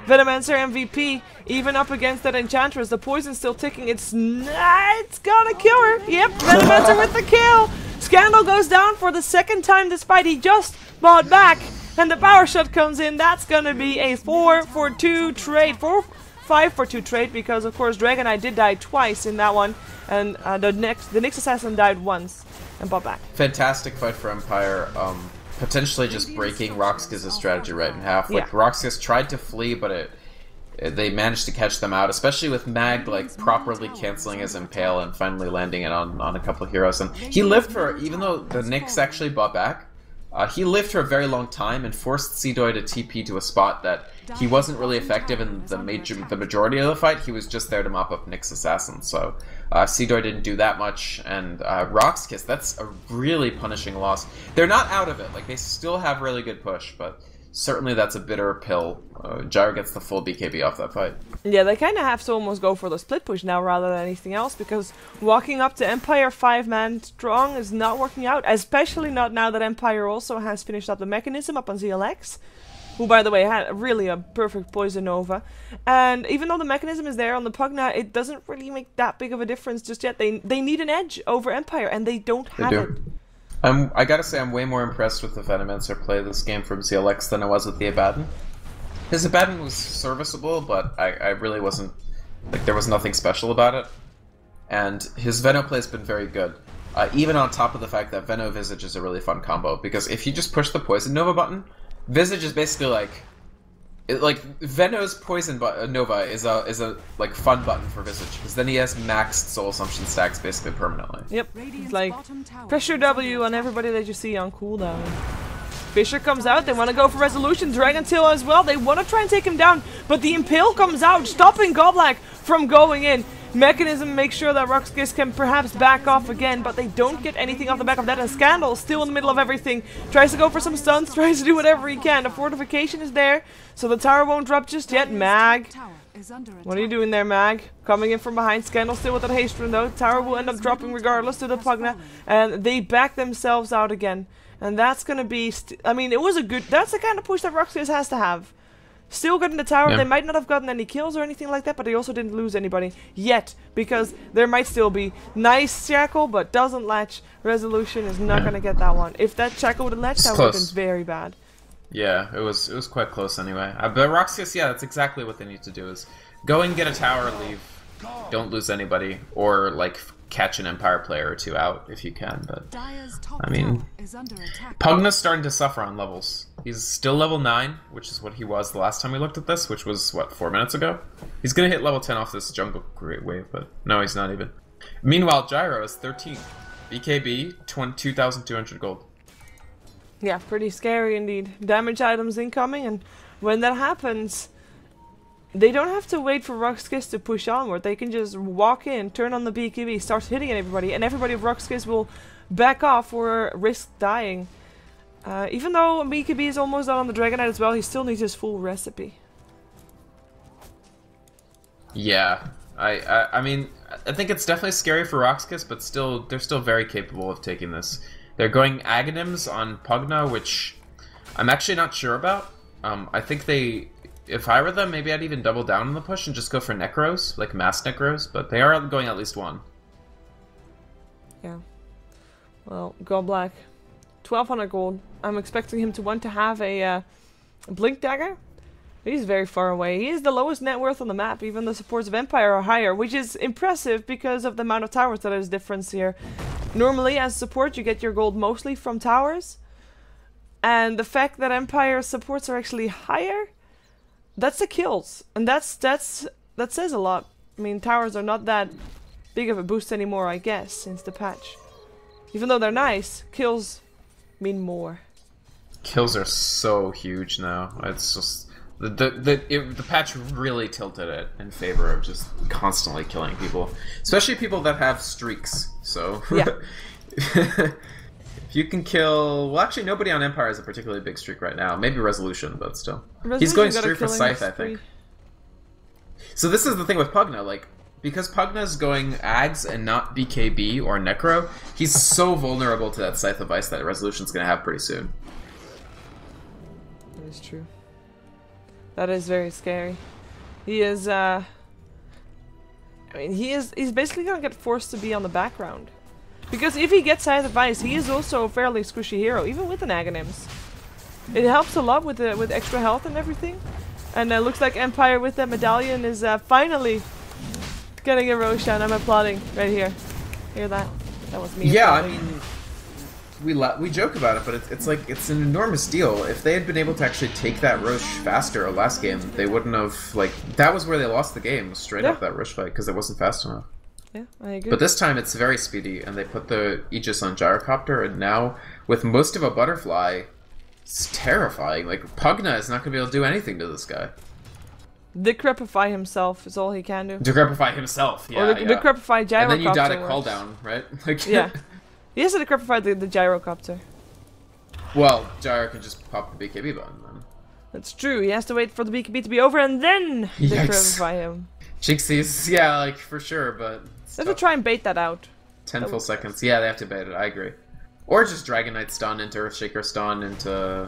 Venomancer MVP, even up against that Enchantress. The poison's still ticking. It's gonna kill her. Yep, Venomancer with the kill. Scandal goes down for the second time despite he just bought back. And the power shot comes in. That's gonna be a 4-for-2 trade. 5-for-2 trade, because of course Dragonite did die twice in that one. And the Nyx Assassin died once and bought back. Fantastic fight for Empire. Potentially just breaking RoX.KIS' strategy right in half. Like RoX.KIS tried to flee, but they managed to catch them out, especially with Mag like properly canceling his Impale and finally landing it on a couple of heroes. And he lived for, even though the Nyx actually bought back, he lived for a very long time and forced Seedoy to TP to a spot that he wasn't really effective in the majority of the fight. He was just there to mop up Nyx Assassin. So Seedoy didn't do that much, and RoX.KIS, that's a really punishing loss. They're not out of it. Like, they still have really good push, but certainly that's a bitter pill. Gyro gets the full BKB off that fight. Yeah, they kind of have to almost go for the split push now rather than anything else, because walking up to Empire 5-man strong is not working out, especially not now that Empire also has finished up the mechanism up on ZLX, who, by the way, had really a perfect Poison Nova. And even though the mechanism is there on the Pugna, it doesn't really make that big of a difference just yet. They need an edge over Empire, and they don't have it. I gotta say, I'm way more impressed with the Venomancer play this game from ZLX than I was with the Abaddon. His Abaddon was serviceable, but I really wasn't... Like, there was nothing special about it. And his Veno play's been very good. Even on top of the fact that Veno Visage is a really fun combo, because if you just push the Poison Nova button, Visage is basically like Veno's Poison Nova is a like fun button for Visage, because then he has maxed Soul Assumption stacks basically permanently. Yep, it's like pressure W on everybody that you see on cooldown. Fisher comes out, they want to go for Resolution, Dragon Tail as well, they want to try and take him down, but the Impale comes out, stopping Goblack from going in. Mechanism makes sure that RoX.KIS can perhaps back off again, but they don't get anything off the back of that, and Scandal still in the middle of everything. Tries to go for some stuns, tries to do whatever he can. The fortification is there, so the tower won't drop just yet. Mag, what are you doing there, Mag? Coming in from behind, Scandal still with that haste rune though. Tower will end up dropping regardless to the Pugna, and they back themselves out again. And that's gonna be, I mean, it was a good, that's the kind of push that RoX.KIS has to have. Still good in the tower, yeah. They might not have gotten any kills or anything like that, but they also didn't lose anybody yet, because there might still be nice Shackle, but doesn't latch. Resolution is not going to get that one. If that Shackle would have latched, that would have been very bad. Yeah, it was quite close anyway. But RoX.KIS, yeah, that's exactly what they need to do, is go and get a tower, leave, don't lose anybody, or like catch an Empire player or two out if you can. But I mean, Pugna's starting to suffer on levels. He's still level 9, which is what he was the last time we looked at this, which was, what, 4 minutes ago? He's gonna hit level 10 off this jungle great wave, but no, he's not even. Meanwhile, Gyro is 13. BKB, 2,200 gold. Yeah, pretty scary indeed. Damage items incoming, and when that happens, they don't have to wait for RoX.KIS to push onward. They can just walk in, turn on the BKB, start hitting at everybody, and everybody of RoX.KIS will back off or risk dying. Even though BKB is almost done on the Dragon Knight as well, he still needs his full recipe. Yeah, I mean, I think it's definitely scary for RoX.KIS, but still, they're still very capable of taking this. They're going Aghanims on Pugna, which I'm actually not sure about. I think they, if I were them, maybe I'd even double down on the push and just go for Necros, like mass Necros, but they are going at least one. Yeah. Well, go black. 1,200 gold. I'm expecting him to want to have a Blink Dagger. He's very far away. He is the lowest net worth on the map. Even the supports of Empire are higher, which is impressive because of the amount of towers that is difference here. Normally, as support, you get your gold mostly from towers. And the fact that Empire supports are actually higher, that's the kills. And that says a lot. I mean, towers are not that big of a boost anymore, I guess, since the patch. Even though they're nice, kills mean more. Kills are so huge now. It's just the patch really tilted it in favor of just constantly killing people, especially people that have streaks. So yeah. If you can kill, well, actually nobody on Empire has a particularly big streak right now. Maybe Resolution, but still, he's going straight for Scythe, I think. So this is the thing with Pugna, like, because Pugna's going Ags and not BKB or Necro, he's so vulnerable to that Scythe of Ice that Resolution's gonna have pretty soon. That is true. That is very scary. He is, I mean, he's basically gonna get forced to be on the background. Because if he gets Scythe of Ice, he is also a fairly squishy hero, even with an Aghanims. It helps a lot with extra health and everything. And it looks like Empire with that medallion is finally getting a Roshan. I'm applauding right here. Hear that? That was me. Yeah, applauding. I mean, we joke about it, but it's like, it's an enormous deal. If they had been able to actually take that Rosh faster last game, they wouldn't have, like, that was where they lost the game, straight up that Rosh fight, because it wasn't fast enough. Yeah, I agree. But this time it's very speedy, and they put the Aegis on Gyrocopter, and now, with most of a Butterfly, it's terrifying. Like, Pugna is not going to be able to do anything to this guy. Decrepify himself is all he can do. Decrepify himself, yeah. Or decrepify Gyrocopter. And then you die to call down, right? Like, yeah. He has to decrepify the Gyrocopter. Well, Gyro can just pop the BKB button then. That's true. He has to wait for the BKB to be over and then decrepify him. Jinxies, yeah, like, for sure, but... They have to try and bait that out. 10 full seconds. Yeah, they have to bait it, I agree. Or just Dragon Knight stun into Earthshaker stun into...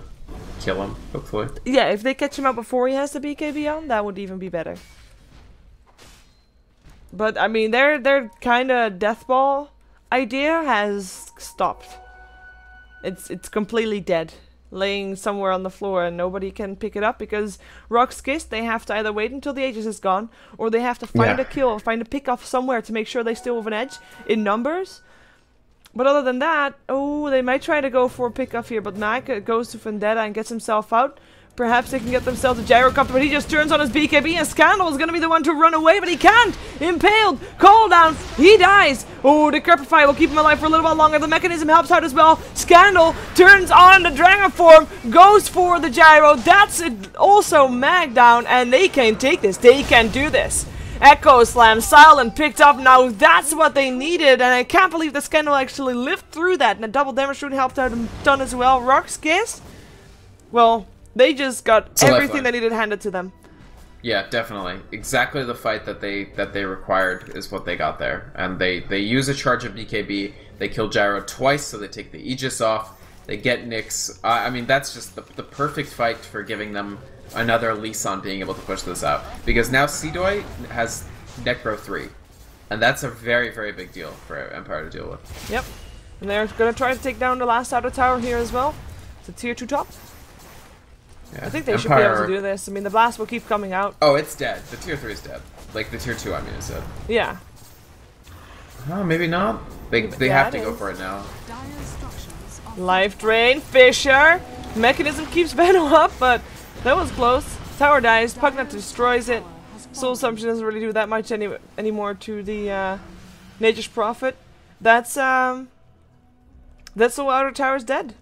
kill him, hopefully. Yeah, if they catch him out before he has the BKB on, that would even be better. But, I mean, their kind of death ball idea has stopped. It's completely dead. Laying somewhere on the floor and nobody can pick it up because RoX.KIS, they have to either wait until the Aegis is gone or they have to find a kill, find a pick off somewhere to make sure they still have an edge in numbers. But other than that, oh, they might try to go for a pick off here, but Nike goes to Vendetta and gets himself out. Perhaps they can get themselves a Gyrocopter, but he just turns on his BKB and Scandal is going to be the one to run away, but he can't! Impaled! Call down! He dies! Oh, Decrepify will keep him alive for a little while longer. The mechanism helps out as well. Scandal turns on the Dragon form, goes for the Gyro. That's it. Also mag down, and they can take this. They can do this. Echo Slam, Silent picked up. Now that's what they needed, and I can't believe the Scandal actually lived through that. And the double damage rune helped out and done as well. RoX.KIS? Well... they just got everything they needed handed to them. Yeah, definitely. Exactly the fight that they required is what they got there. And they use a charge of BKB, they kill Gyro twice, so they take the Aegis off, they get Nyx. I mean, that's just the perfect fight for giving them another lease on being able to push this out. Because now Seedoi has Necro 3. And that's a very, very big deal for Empire to deal with. Yep. And they're going to try to take down the last outer tower here as well. It's a tier 2 top. Yeah. I think they should be able to do this. I mean, the blast will keep coming out. Oh, it's dead. The tier 3 is dead. Like, the tier 2, I mean, is dead. Yeah. Oh, maybe not. They have to go for it now. Life Drain, Fisher. Mechanism keeps Venom up, but that was close. Tower dies. Pugna destroys it. Soul Assumption doesn't really do that much anymore to the Nature's Prophet. That's the Outer Tower's dead.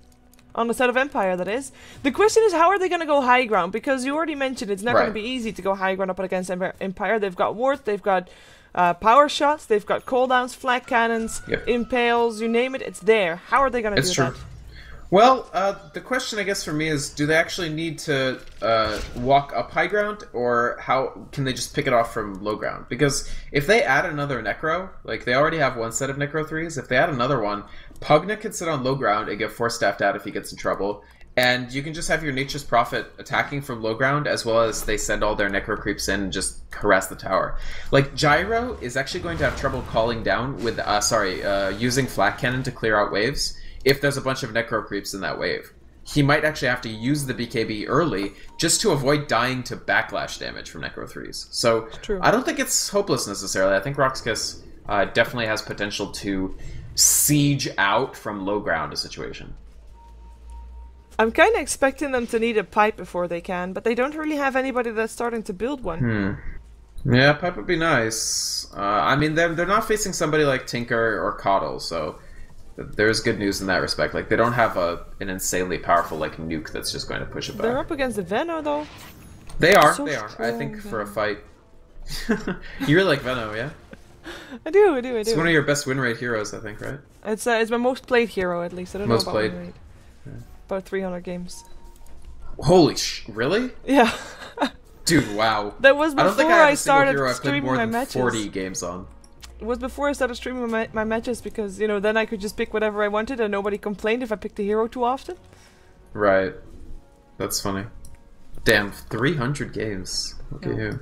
On the side of Empire, that is. The question is, how are they going to go high ground? Because you already mentioned it's not going to be easy to go high ground up against Empire. They've got Ward, they've got power shots, they've got cooldowns, flak cannons, impales, you name it, it's there. How are they going to do that? Well, the question I guess for me is, do they actually need to walk up high ground, or how can they just pick it off from low ground? Because if they add another Necro, like they already have one set of Necro 3s, if they add another one, Pugna can sit on low ground and get force-staffed out if he gets in trouble, and you can just have your Nature's Prophet attacking from low ground, as well as they send all their Necro creeps in and just harass the tower. Like, Gyro is actually going to have trouble calling down with, using flak cannon to clear out waves if there's a bunch of Necro creeps in that wave. He might actually have to use the BKB early just to avoid dying to backlash damage from Necro 3s. So, I don't think it's hopeless necessarily. I think RoX.KIS definitely has potential to siege out from low ground a situation. I'm kind of expecting them to need a pipe before they can, but they don't really have anybody that's starting to build one. Yeah, pipe would be nice. I mean, they're not facing somebody like Tinker or Coddle, so there's good news in that respect. Like, they don't have an insanely powerful like nuke that's just going to push it back. They're up against the Veno though. They are. I think for a fight. You really like Veno, yeah? I do. It's one of your best win rate heroes, I think, right? It's my most played hero, at least. I don't know about played. win rate. Yeah. About 300 games. Holy really? Yeah. Dude, wow. That was before I started streaming more my than matches. 40 games on. It was before I started streaming my matches, because, you know, then I could just pick whatever I wanted and nobody complained if I picked a hero too often. Right. That's funny. Damn, 300 games. Look at you.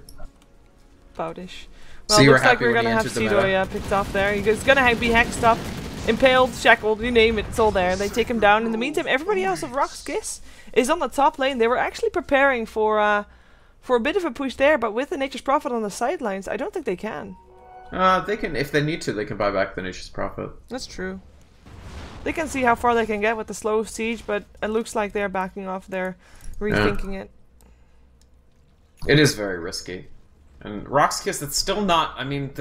About-ish. Well, so looks like we're gonna have Sido picked off there. He's gonna be hexed up, impaled, shackled, you name it, it's all there. They take him down. In the meantime, everybody else of RoX.KIS is on the top lane. They were actually preparing for a bit of a push there, but with the Nature's Prophet on the sidelines, I don't think they can. They can, if they need to, they can buy back the Nature's Prophet. That's true. They can see how far they can get with the slow siege, but it looks like they're backing off. They're rethinking it. It is very risky. And RoX.KIS, it's still not, I mean,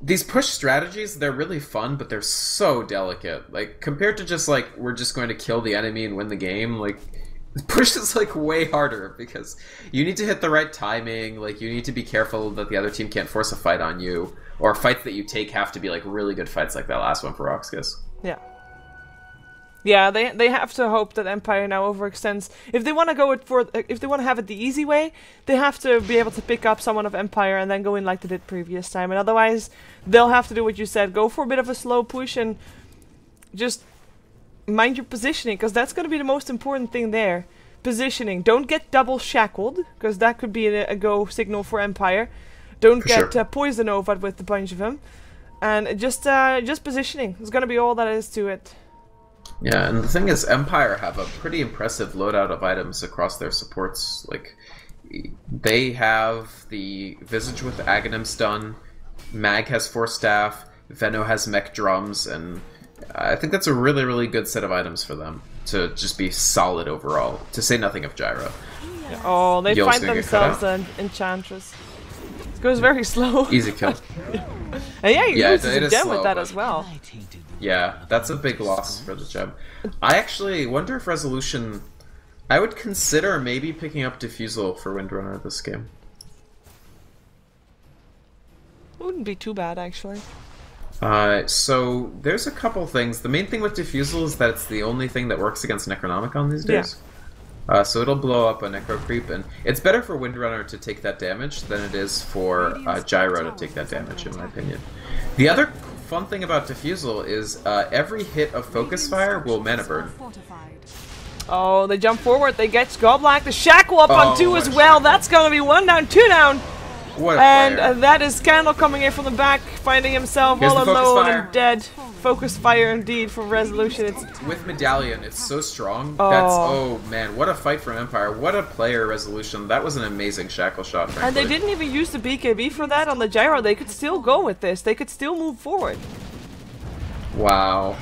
these push strategies, they're really fun, but they're so delicate. Like, compared to just, like, we're just going to kill the enemy and win the game, like, push is, like, way harder, because you need to hit the right timing, like, you need to be careful that the other team can't force a fight on you, or fights that you take have to be, like, really good fights like that last one for RoX.KIS. Yeah. Yeah, they have to hope that Empire now overextends. If they want to go if they want to have it the easy way, they have to be able to pick up someone of Empire and then go in like they did previous time. And otherwise, they'll have to do what you said: go for a bit of a slow push and just mind your positioning, because that's going to be the most important thing there. Positioning. Don't get double shackled, because that could be a go signal for Empire. Don't get poison over with a bunch of them, and just positioning. It's going to be all that is to it. Yeah, and the thing is, Empire have a pretty impressive loadout of items across their supports. Like, they have the Visage with Aghanim stun, Mag has Force Staff, Veno has Mech Drums, and I think that's a really, really good set of items for them to just be solid overall, to say nothing of Gyro. Yeah. Oh, they find themselves an Enchantress. It goes very slow. Easy kill. And yeah, you lose a gem with that as well. Yeah, that's a big loss for the gem. I actually wonder if Resolution... I would consider maybe picking up Diffusal for Windrunner this game. It wouldn't be too bad, actually. So, there's a couple things. The main thing with Diffusal is that it's the only thing that works against Necronomicon these days. Yeah. So it'll blow up a Necro Creep, and it's better for Windrunner to take that damage than it is for Gyro to take that damage, in my opinion. The other fun thing about Diffusal is every hit of Focus Fire will mana burn. Oh, they jump forward, they get Skullblack, the Shackle up on 2 as well. That's gonna be 1 down, 2 down. What a and that is Scandal coming in from the back, finding himself all alone and dead. Focus Fire indeed for Resolution. It's with Medallion, it's so strong. Oh man, what a fight from Empire. What a player, Resolution. That was an amazing Shackle shot, frankly. And they didn't even use the BKB for that on the Gyro. They could still go with this. They could still move forward. Wow,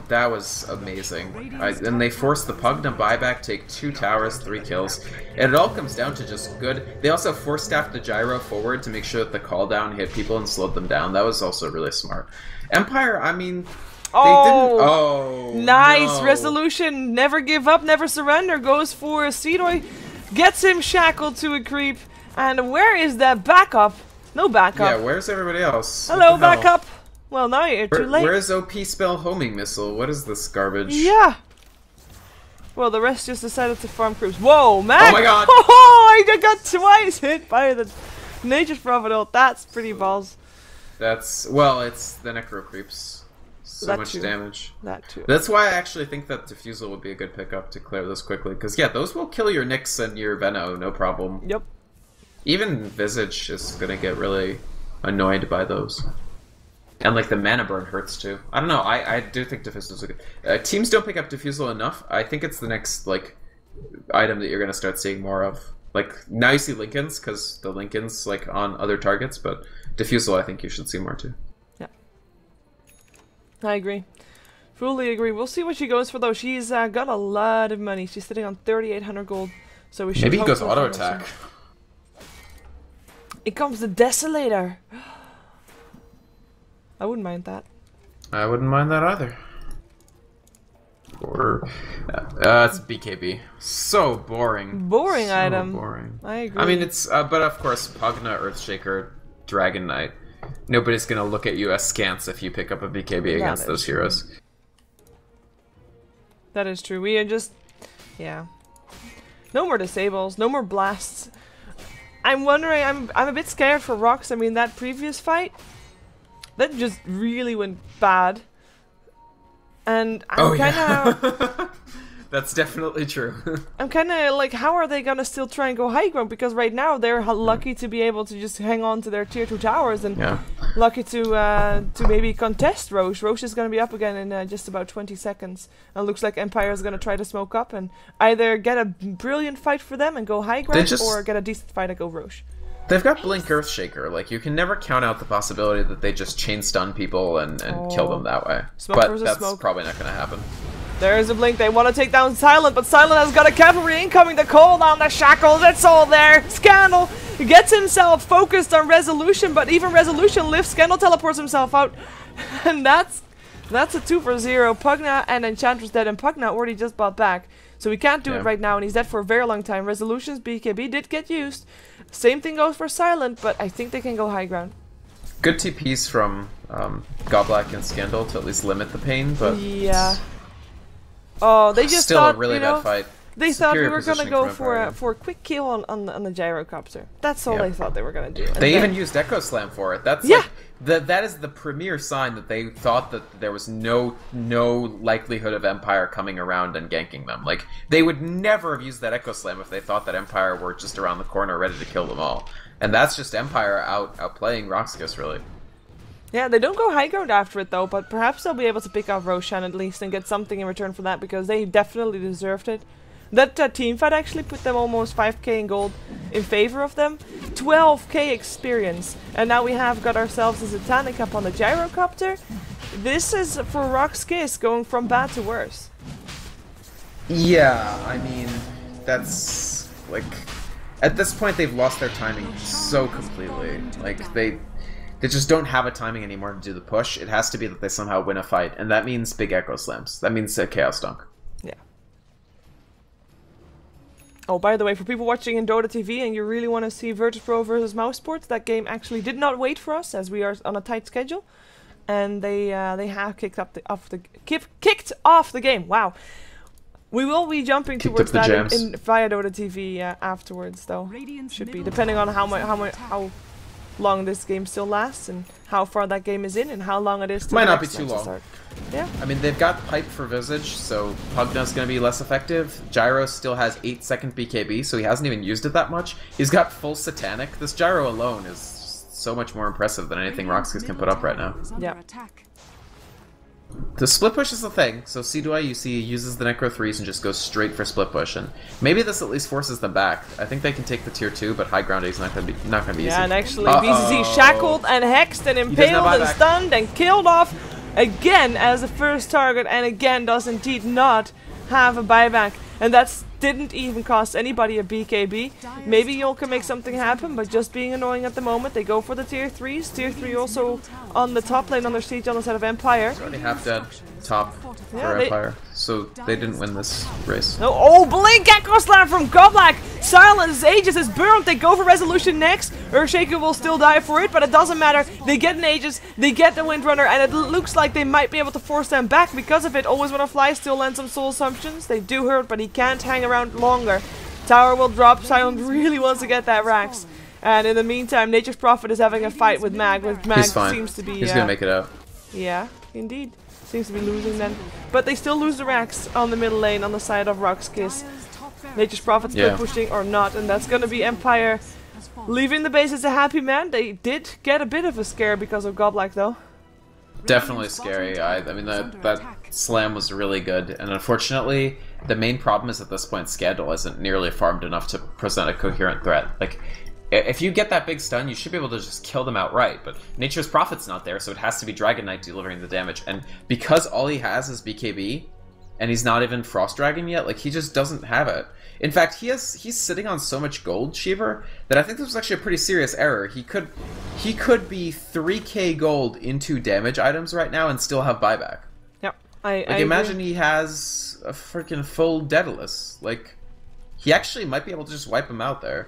that was amazing. And they forced the Pugna buyback, take 2 towers, 3 kills. And it all comes down to just good. They also force-staffed the gyro forward to make sure that the call down hit people and slowed them down. That was also really smart. Empire, I mean, they didn't... Oh, nice no. resolution. Never give up, never surrender. Goes for Seedoy. Gets him shackled to a creep. And where is that backup? No backup. Yeah, where's everybody else? Hello, backup. Well, now you're too late. Where's OP spell homing missile? What is this garbage? Yeah. Well, the rest just decided to farm creeps. Whoa, man! Oh my god! Oh, I got twice hit by the Nature's Prophet ult. That's pretty balls. That's... Well, it's the Necro creeps. So That much too. damage. That too. That's why I actually think that Diffusal would be a good pickup to clear this quickly. Because, yeah, those will kill your Nyx and your Veno, no problem. Yep. Even Visage is gonna get really annoyed by those. And, like, the mana burn hurts, too. I don't know, I do think Diffusal's a good... teams don't pick up Diffusal enough. I think it's the next, like, item that you're gonna start seeing more of. Like, now you see Lincolns, because the Lincolns, like, on other targets, but Diffusal I think you should see more, too. Yeah. I agree. Fully agree. We'll see what she goes for, though. She's got a lot of money. She's sitting on 3,800 gold. So we should Maybe he goes hope auto attack. It comes the Desolator. I wouldn't mind that. I wouldn't mind that either. Or it's BKB. So boring. Boring so item. Boring. I agree. I mean, it's but of course, Pugna, Earthshaker, Dragon Knight. Nobody's gonna look at you askance if you pick up a BKB against those heroes. That is true. We are just, yeah. No more disables. No more blasts. I'm wondering. I'm a bit scared for RoX. I mean, that previous fight. That just really went bad. And I'm kind of... That's definitely true. I'm kind of like, how are they gonna still try and go high ground? Because right now they're lucky to be able to just hang on to their tier 2 towers and lucky to maybe contest Roche. Roche is gonna be up again in just about 20 seconds. And it looks like Empire is gonna try to smoke up and either get a brilliant fight for them and go high ground or get a decent fight and go Roche. They've got Blink Earthshaker. Like, you can never count out the possibility that they just chain stun people and kill them that way. Smoke but versus that's smoke. probably not going to happen. There's a Blink. They want to take down Silent, but Silent has got a cavalry incoming to call down the shackles. It's all there. Scandal gets himself focused on Resolution, but even Resolution lifts. Scandal teleports himself out. And that's a 2 for 0. Pugna and Enchantress dead, and Pugna already just bought back. So we can't do it right now, and he's dead for a very long time. Resolution's BKB did get used. Same thing goes for Silent, but I think they can go high ground. Good TPs from Godblack and Scandal to at least limit the pain, but... Yeah. Oh, they just still thought, a really bad fight. They thought we Superior were gonna positioning go from for a quick kill on the gyrocopter. That's all they thought they were gonna do. And They even used Echo Slam for it. That's like, that is the premier sign that they thought that there was no likelihood of Empire coming around and ganking them. Like, they would never have used that Echo Slam if they thought that Empire were just around the corner ready to kill them all. And that's just Empire outplaying RoX.KIS, really. Yeah, they don't go high ground after it though, but perhaps they'll be able to pick off Roshan at least and get something in return for that because they definitely deserved it. That team fight actually put them almost 5k in gold in favor of them. 12k experience. And now we have got ourselves a Satanic up on the gyrocopter. This is for RoX.KIS going from bad to worse. Yeah, I mean, that's like... At this point they've lost their timing so completely. Like, they just don't have a timing anymore to do the push. It has to be that they somehow win a fight, and that means big Echo Slams. That means a Chaos Dunk. Yeah. Oh, by the way, for people watching in Dota TV and you really want to see Virtus Pro versus Mouse Sports, that game actually did not wait for us as we are on a tight schedule, and they have kicked off the game. Wow. We will be jumping towards that via Dota TV afterwards, though. Should be depending on how long this game still lasts and how far that game is in and how long it is. Might not be too long. Yeah. I mean, they've got Pipe for Visage, so Pugna's going to be less effective. Gyro still has 8-second BKB, so he hasn't even used it that much. He's got full Satanic. This Gyro alone is so much more impressive than anything RoX.KIS can put up right now. Yeah. The split push is the thing, so Seedoy, you see, uses the Necro 3s and just goes straight for split push, and maybe this at least forces them back. I think they can take the tier 2, but high ground is not gonna be easy. Yeah, and actually BCC shackled and hexed and impaled and stunned and killed off again as the first target, and again does indeed not have a buyback. And that's didn't even cost anybody a BKB. Maybe Yul can make something happen, but just being annoying at the moment. They go for the tier 3s. Tier 3 also on the top lane under siege on the side of Empire. It's already half dead top for Empire, so they didn't win this race. No, oh, Blink Echo Slam from Goblak! Silence, Aegis is burnt, they go for Resolution next. Earthshaker will still die for it, but it doesn't matter. They get an Aegis, they get the Windrunner, and it looks like they might be able to force them back because of it. Always Wanna Fly still lands some Soul Assumptions. They do hurt, but he can't hang around longer. Tower will drop, Silent really wants to get that Rax. And in the meantime, Nature's Prophet is having a fight with Mag. He's fine. Seems to be... He's gonna make it out. Yeah, indeed. Seems to be losing then. But they still lose the Rax on the middle lane on the side of RoX.KIS. Nature's Prophet still pushing or not, and that's gonna be Empire leaving the base as a happy man. They did get a bit of a scare because of Goblak though. Definitely scary. I mean that slam was really good, and unfortunately the main problem is at this point Scandal isn't nearly farmed enough to present a coherent threat. Like, if you get that big stun, you should be able to just kill them outright, but Nature's Prophet's not there, so it has to be Dragon Knight delivering the damage, and because all he has is BKB, and he's not even Frost Dragon yet, like, he just doesn't have it. In fact, he's sitting on so much gold, Shiver, that I think this was actually a pretty serious error. He could be 3k gold into damage items right now and still have buyback. Yep, I imagine he has a freaking full Daedalus. Like, he actually might be able to just wipe him out there.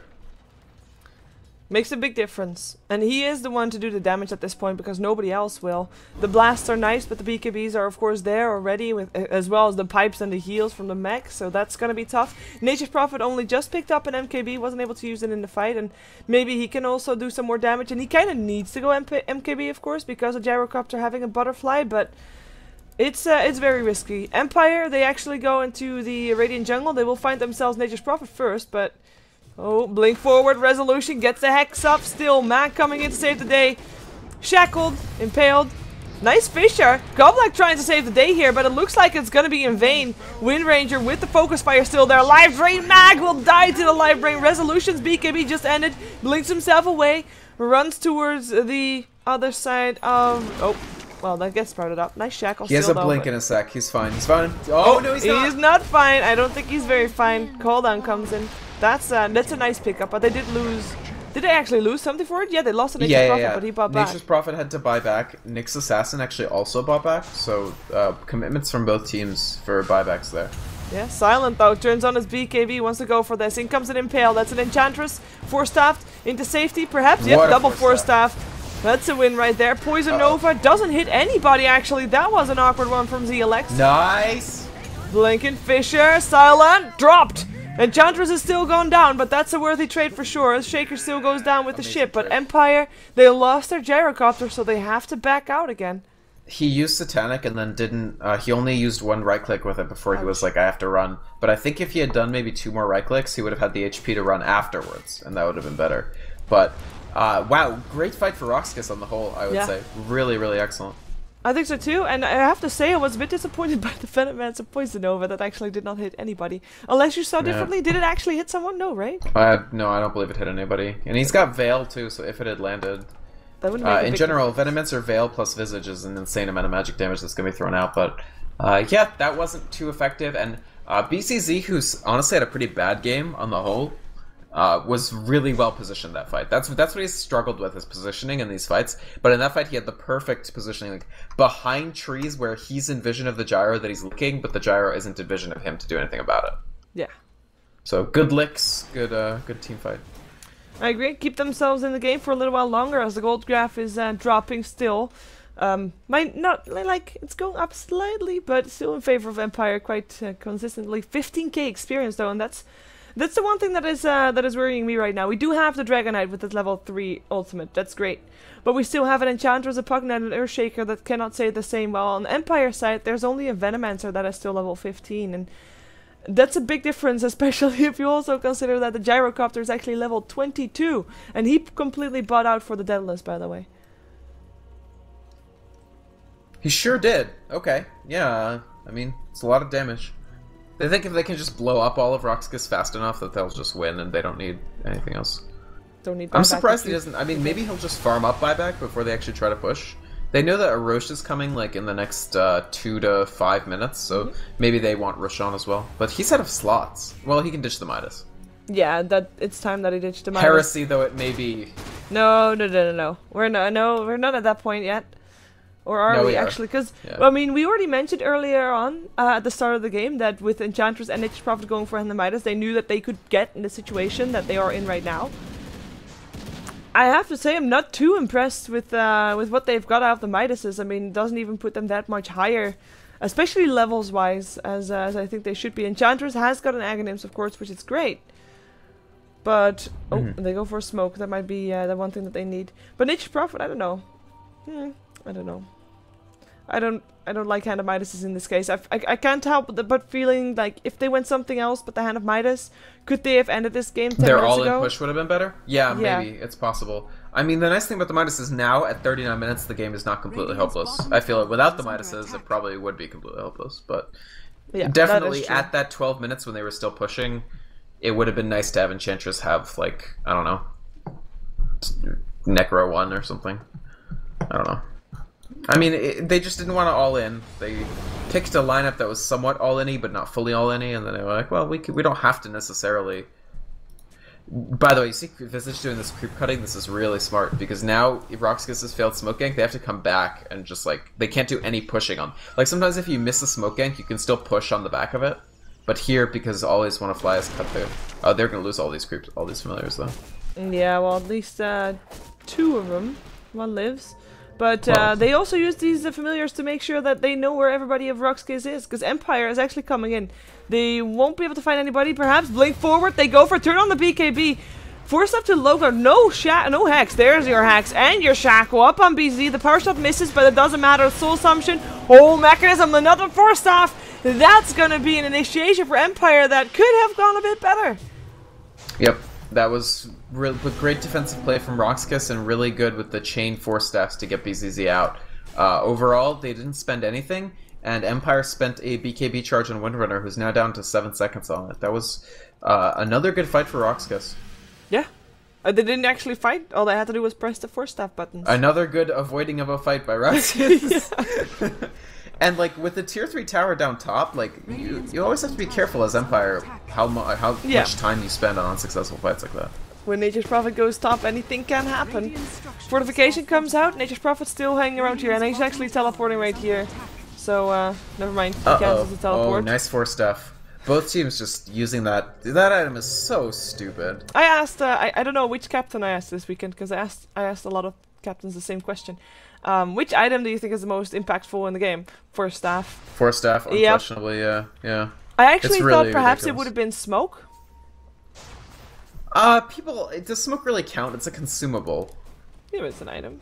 Makes a big difference. And he is the one to do the damage at this point because nobody else will. The blasts are nice, but the BKBs are of course there already, with as well as the pipes and the heals from the mech, so that's gonna be tough. Nature's Prophet only just picked up an MKB, wasn't able to use it in the fight, and maybe he can also do some more damage, and he kinda needs to go MKB of course because of Gyrocopter having a butterfly, but it's very risky. Empire, they actually go into the Radiant Jungle. They will find themselves Nature's Prophet first, but oh, blink forward, Resolution gets the Hex up still. Mag coming in to save the day. Shackled, impaled. Nice Fisher. Goblak trying to save the day here, but it looks like it's going to be in vain. Wind Ranger with the Focus Fire still there. Life Drain, Mag will die to the Life Drain. Resolution's BKB just ended. Blinks himself away. Runs towards the other side of... Oh, well, that gets sprouted up. Nice Shackle He has a blink in a sec. He's fine. He's fine. Oh, no, he's not. He's not fine. I don't think he's very fine. Cooldown comes in. That's a nice pickup, but they did lose. Did they actually lose something for it? Yeah, they lost a Nature's Prophet, but he bought back. Nature's Prophet had to buy back. Nyx Assassin actually also bought back, so commitments from both teams for buybacks there. Yeah, Silent though turns on his BKB, wants to go for this. In comes an Impale. That's an Enchantress. Force-staffed into safety, perhaps. Yep, double force-staffed. That's a win right there. Poison Nova doesn't hit anybody actually. That was an awkward one from ZLX. Nice. Blinking Fisher. Silent dropped. Enchantress is still going down, but that's a worthy trade for sure. Shaker still goes down with the ship, but Empire, they lost their Gyrocopter, so they have to back out again. He used Satanic and then didn't, he only used one right click with it before he was like, I have to run. But I think if he had done maybe 2 more right clicks, he would have had the HP to run afterwards, and that would have been better. But, wow, great fight for RoX.KIS on the whole, I would say. Really, really excellent. I think so too, and I have to say I was a bit disappointed by the Venomance of Poison Nova that actually did not hit anybody. Unless you saw differently, did it actually hit someone? No, right? No, I don't believe it hit anybody. And he's got Veil too, so if it had landed... That would make in general, Venomance or Veil plus Visage is an insane amount of magic damage that's going to be thrown out, but yeah, that wasn't too effective, and BCZ, who's honestly had a pretty bad game on the whole, was really well positioned that fight. That's what he's struggled with, his positioning in these fights. But in that fight, he had the perfect positioning, like behind trees where he's in vision of the gyro that he's looking, but the gyro isn't in vision of him to do anything about it. Yeah. So good licks, good team fight. I agree. Keep themselves in the game for a little while longer as the gold graph is dropping still. Might not like it's going up slightly, but still in favor of Empire quite consistently. 15k experience though, and that's the one thing that is worrying me right now. We do have the Dragon Knight with the level 3 ultimate. That's great. But we still have an Enchantress, a Pug Knight, and an Earthshaker that cannot say the same. While on the Empire side, there's only a Venomancer that is still level 15. And that's a big difference, especially if you also consider that the Gyrocopter is actually level 22. And he completely bought out for the Daedalus, by the way. He sure did. Okay. Yeah, I mean, it's a lot of damage. They think if they can just blow up all of RoX.KIS fast enough that they'll just win and they don't need anything else. Don't need I'm surprised he doesn't. I mean, maybe he'll just farm up buyback before they actually try to push. They know that Roche is coming like in the next 2 to 5 minutes, so maybe they want Roche on as well. But he's out of slots. Well, he can ditch the Midas. Yeah, that it's time that he ditched the Midas. Heresy, though it may be. No. We're not at that point yet. Or are we actually? Because, I mean, we already mentioned earlier on at the start of the game that with Enchantress and Nature's Prophet going for Hand the Midas, they knew that they could get in the situation that they are in right now. I have to say I'm not too impressed with what they've got out of the Midases. I mean, it doesn't even put them that much higher, especially levels-wise, as I think they should be. Enchantress has got an Aghanims, of course, which is great. But, they go for a smoke. That might be the one thing that they need. But Nature's Prophet, I don't know. I don't know. I don't like Hand of Midas in this case. I can't help but feeling like if they went something else but the Hand of Midas, could they have ended this game 10 minutes ago? Their all-in push would have been better? Yeah, maybe. It's possible. I mean, the nice thing about the Midas is now, at 39 minutes, the game is not completely helpless. I feel like without the Midases, it probably would be completely helpless. But definitely at that 12 minutes when they were still pushing, it would have been nice to have Enchantress have, like, I don't know, Necro 1 or something. I don't know. I mean, they just didn't want to all-in. They picked a lineup that was somewhat all-in-y, but not fully all-in-y, and then they were like, well, we don't have to necessarily... By the way, you see Visage doing this creep cutting? This is really smart, because now if RoX.KIS has failed smoke gank, they have to come back and just, like, they can't do any pushing on. Like, sometimes if you miss a smoke gank, you can still push on the back of it. But here, because Always Wanna Fly is cut through, they're going to lose all these creeps, all these familiars, though. Yeah, well, at least 2 of them. One lives. But they also use these familiars to make sure that they know where everybody of RoX.KIS is, because Empire is actually coming in. They won't be able to find anybody, perhaps. Blink forward, they go for turn on the BKB. Force up to Logar, no Hex. There's your Hex and your Shackle up on BZ. The power shot misses, but it doesn't matter. Soul Assumption, whole mechanism, another Force Staff. That's going to be an initiation for Empire that could have gone a bit better. Yep, that was with great defensive play from RoX.KIS and really good with the chain Force Staffs to get BZZ out. Overall, they didn't spend anything, and Empire spent a BKB charge on Windrunner, who's now down to 7 seconds on it. That was another good fight for RoX.KIS. Yeah. They didn't actually fight. All they had to do was press the Force Staff buttons. Another good avoiding of a fight by RoX.KIS. And like with the tier 3 tower down top, like you always have to be careful as Empire how much time you spend on unsuccessful fights like that. When Nature's Prophet goes top, anything can happen. Fortification comes out, Nature's Prophet's still hanging around here, and he's actually teleporting right here. So, never mind. He cancels the teleport. Oh, nice Force Staff. Both teams just using that. That item is so stupid. I asked, I don't know which captain I asked this weekend, because I asked a lot of captains the same question. Which item do you think is the most impactful in the game? Force Staff. Force Staff, unquestionably, yeah. I actually thought perhaps it would have been Smoke. Does Smoke really count? It's a consumable. Yeah, it's an item.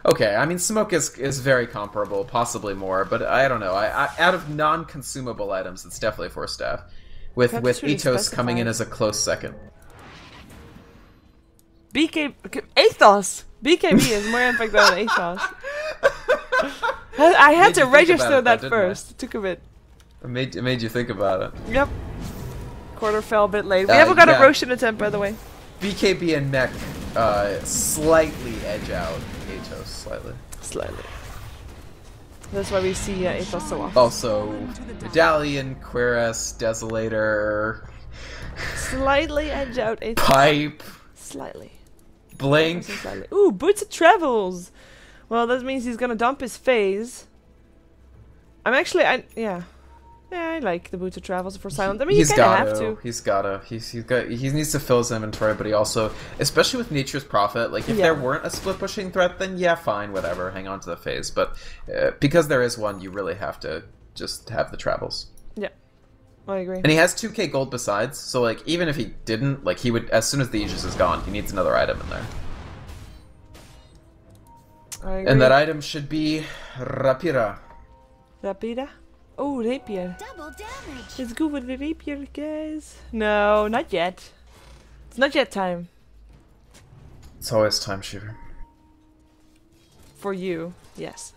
Okay, I mean, Smoke is very comparable, possibly more, but I don't know. Out of non-consumable items, it's definitely Force Staff. With Ethos coming in as a close second. Ethos! BKB is more impact than Ethos. I had to register that first. It took a bit. It made you think about it. Yep. Quarter fell a bit late. We haven't got a Roshan attempt, by the way. BKB and Mech slightly edge out Ethos. Slightly. That's why we see Ethos so often. Also, Medallion, Queras, Desolator. Slightly edge out Ethos. Pipe. Slightly. Blink. Slightly. Ooh, Boots of Travels. Well, that means he's gonna dump his phase. I'm actually, yeah, I like the Boots of Travels for Silent. I mean, you kind of have to. He needs to fill his inventory, but he also, especially with Nature's Prophet, like if there weren't a split pushing threat, then yeah, fine, whatever, hang on to the phase. But because there is one, you really have to just have the travels. Yeah, I agree. And he has 2k gold besides, so like even if he didn't, like he would, as soon as the Aegis is gone, he needs another item in there. I agree. And that item should be Rapira. Rapira? Oh, Rapier. Double damage. Let's go with the Rapier, guys. No, not yet. It's not yet time. It's always time, Shiver. For you, yes.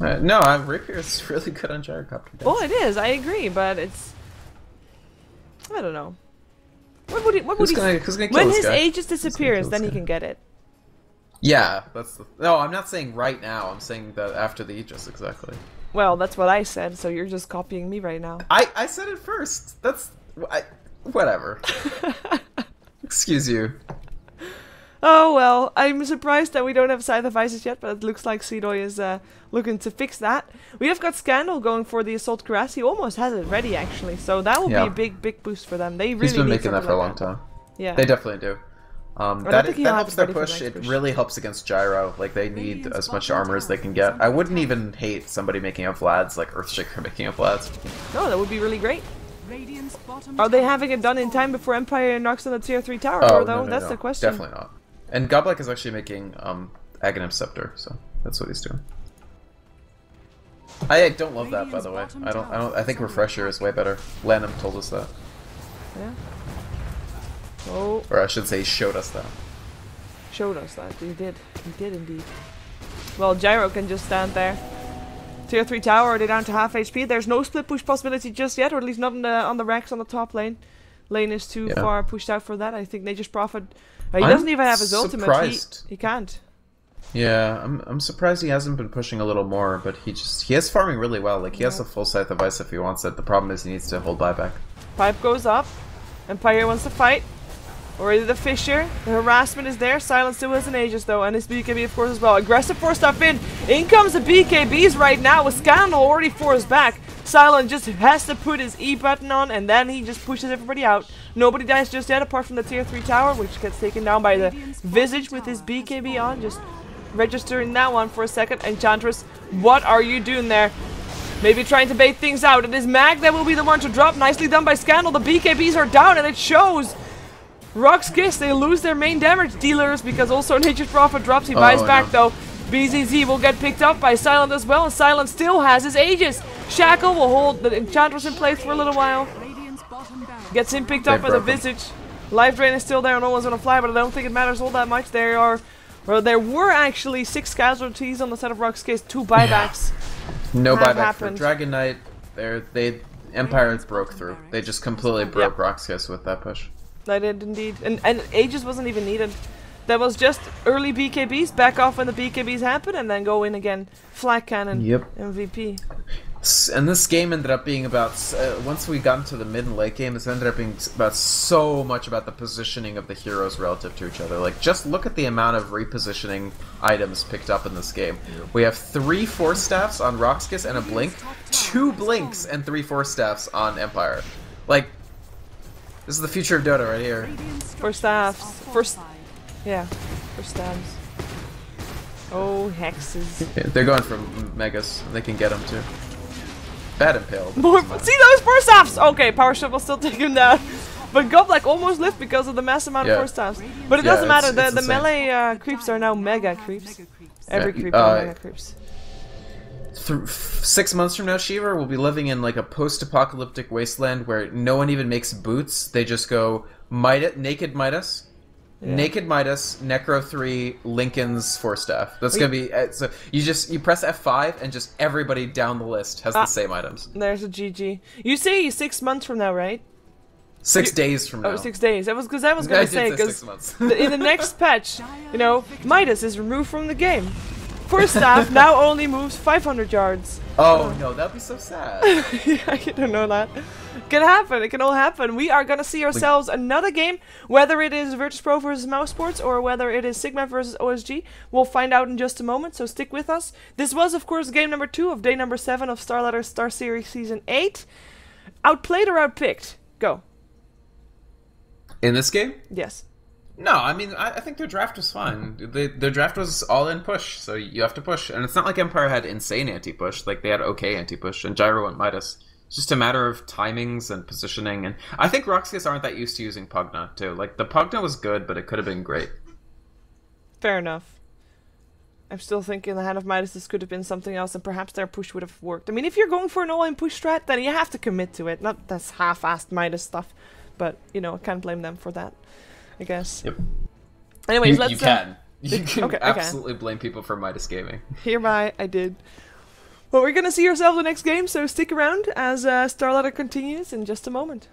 No, Rapier is really good on Gyrocopter. Well, it is. I agree, but it's. I don't know. What would he? Who's gonna kill when this his guy? Aegis disappears, then he can get it. Yeah, that's the... No, I'm not saying right now. I'm saying that after the Aegis, exactly. Well, that's what I said, so you're just copying me right now. I said it first. That's... whatever. Excuse you. Oh well, I'm surprised that we don't have Scythe of Isis yet, but it looks like Seedoy is looking to fix that. We have got Scandal going for the Assault Cuirass. He almost has it ready, actually, so that will be a big boost for them. They really He's been need making that for a long time. Yeah. They definitely do. That helps their push. It push. really helps against Gyro. Like, they need as much armor as they can get. I wouldn't even hate somebody making up Vlads, like Earthshaker making up Vlads. No, that would be really great. Are they having it done in time before Empire knocks on the tier 3 tower, though? No, That's the question. Definitely not. And Goblek is actually making Aghanim Scepter, so that's what he's doing. I don't love that, by the way. I think Refresher is way better. Lanham told us that. Yeah. Oh. Or I should say, he showed us that. Showed us that. He did. He did indeed. Well, Gyro can just stand there. Tier 3 tower, are they down to half HP? There's no split push possibility just yet, or at least not on the Rex on the top lane. Lane is too far pushed out for that. I think Nature's Prophet... he doesn't even have his ultimate. He can't. Yeah, I'm surprised he hasn't been pushing a little more, but he is farming really well. Like, he has a full Scythe of Ice if he wants it. The problem is he needs to hold buyback. Pipe goes up. Empire wants to fight. Already the Fissure. The harassment is there. Silence still has an Aegis though, and his BKB of course as well. Aggressive force stuff in. In comes the BKBs right now with Scandal already forced back. Silent just has to put his E button on, and then he just pushes everybody out. Nobody dies just yet apart from the tier 3 tower, which gets taken down by the Visage with his BKB on. Just registering that one for a second. Enchantress, what are you doing there? Maybe trying to bait things out. It is Mag that will be the one to drop. Nicely done by Scandal. The BKBs are down, and it shows. RoX.KIS, they lose their main damage dealers because also Nature's Prophet drops. He buys back though. BZZ will get picked up by Silent as well, and Silent still has his Aegis. Shackle will hold the Enchantress in place for a little while. Gets him picked up by the Visage. Life Drain is still there, no one's gonna fly, but I don't think it matters all that much. There were actually 6 casualties on the side of RoX.KIS, 2 buybacks. No buyback for Dragon Knight. Empire broke through. They just completely broke RoX.KIS with that push. I did indeed. And Aegis wasn't even needed. That was just early BKBs, back off when the BKBs happen, and then go in again. Flag Cannon, MVP. And this game ended up being about, once we got into the mid and late game, this ended up being about so much about the positioning of the heroes relative to each other. Like, just look at the amount of repositioning items picked up in this game. We have 3 Force Staffs on RoX.KIS and a Blink, 2 Blinks and 3 Force Staffs on Empire. Like, this is the future of Dota right here. For staffs. For stabs. Oh, hexes. Yeah, they're going for Megas. They can get them too. Bad impaled. More, see those force staffs! Okay, Power Shot will still take him down. But Goblek almost lived because of the mass amount of force staffs. But it doesn't matter, the melee creeps are now mega creeps. Every creep are mega creeps. 6 months from now, Shiva will be living in like a post-apocalyptic wasteland where no one even makes boots. They just go Naked Midas, Naked Midas, Necro 3, Lincoln's Force Staff. That's gonna be so. You press F5 and just everybody down the list has the same items. There's a GG. You say 6 months from now, right? 6 days from now. Oh, 6 days. That was because I was gonna say because in the next patch, you know, Midas is removed from the game. Force Staff now only moves 500 yards. Oh no, that'd be so sad. Yeah, I don't know that. It can happen. It can all happen. We are gonna see ourselves another game, whether it is Virtus.pro versus Mousesports or whether it is Sigma versus OSG. We'll find out in just a moment. So stick with us. This was, of course, game number 2 of day number 7 of StarLadder Star Series Season 8. Outplayed or outpicked? Go. In this game? Yes. No, I mean, I think their draft was fine. Their draft was all-in push, so you have to push. And it's not like Empire had insane anti-push. Like, they had okay anti-push, and Gyro went Midas. It's just a matter of timings and positioning. And I think RoX.KIS aren't that used to using Pugna, too. Like, the Pugna was good, but it could have been great. Fair enough. I'm still thinking the Hand of Midas, this could have been something else, and perhaps their push would have worked. I mean, if you're going for an all-in push strat, then you have to commit to it. Not this half-assed Midas stuff. But, you know, I can't blame them for that, I guess. Yep. Anyways, let's... You can. You can absolutely blame people for Midas gaming. Hereby, I did. Well, we're going to see ourselves the next game, so stick around as StarLadder continues in just a moment.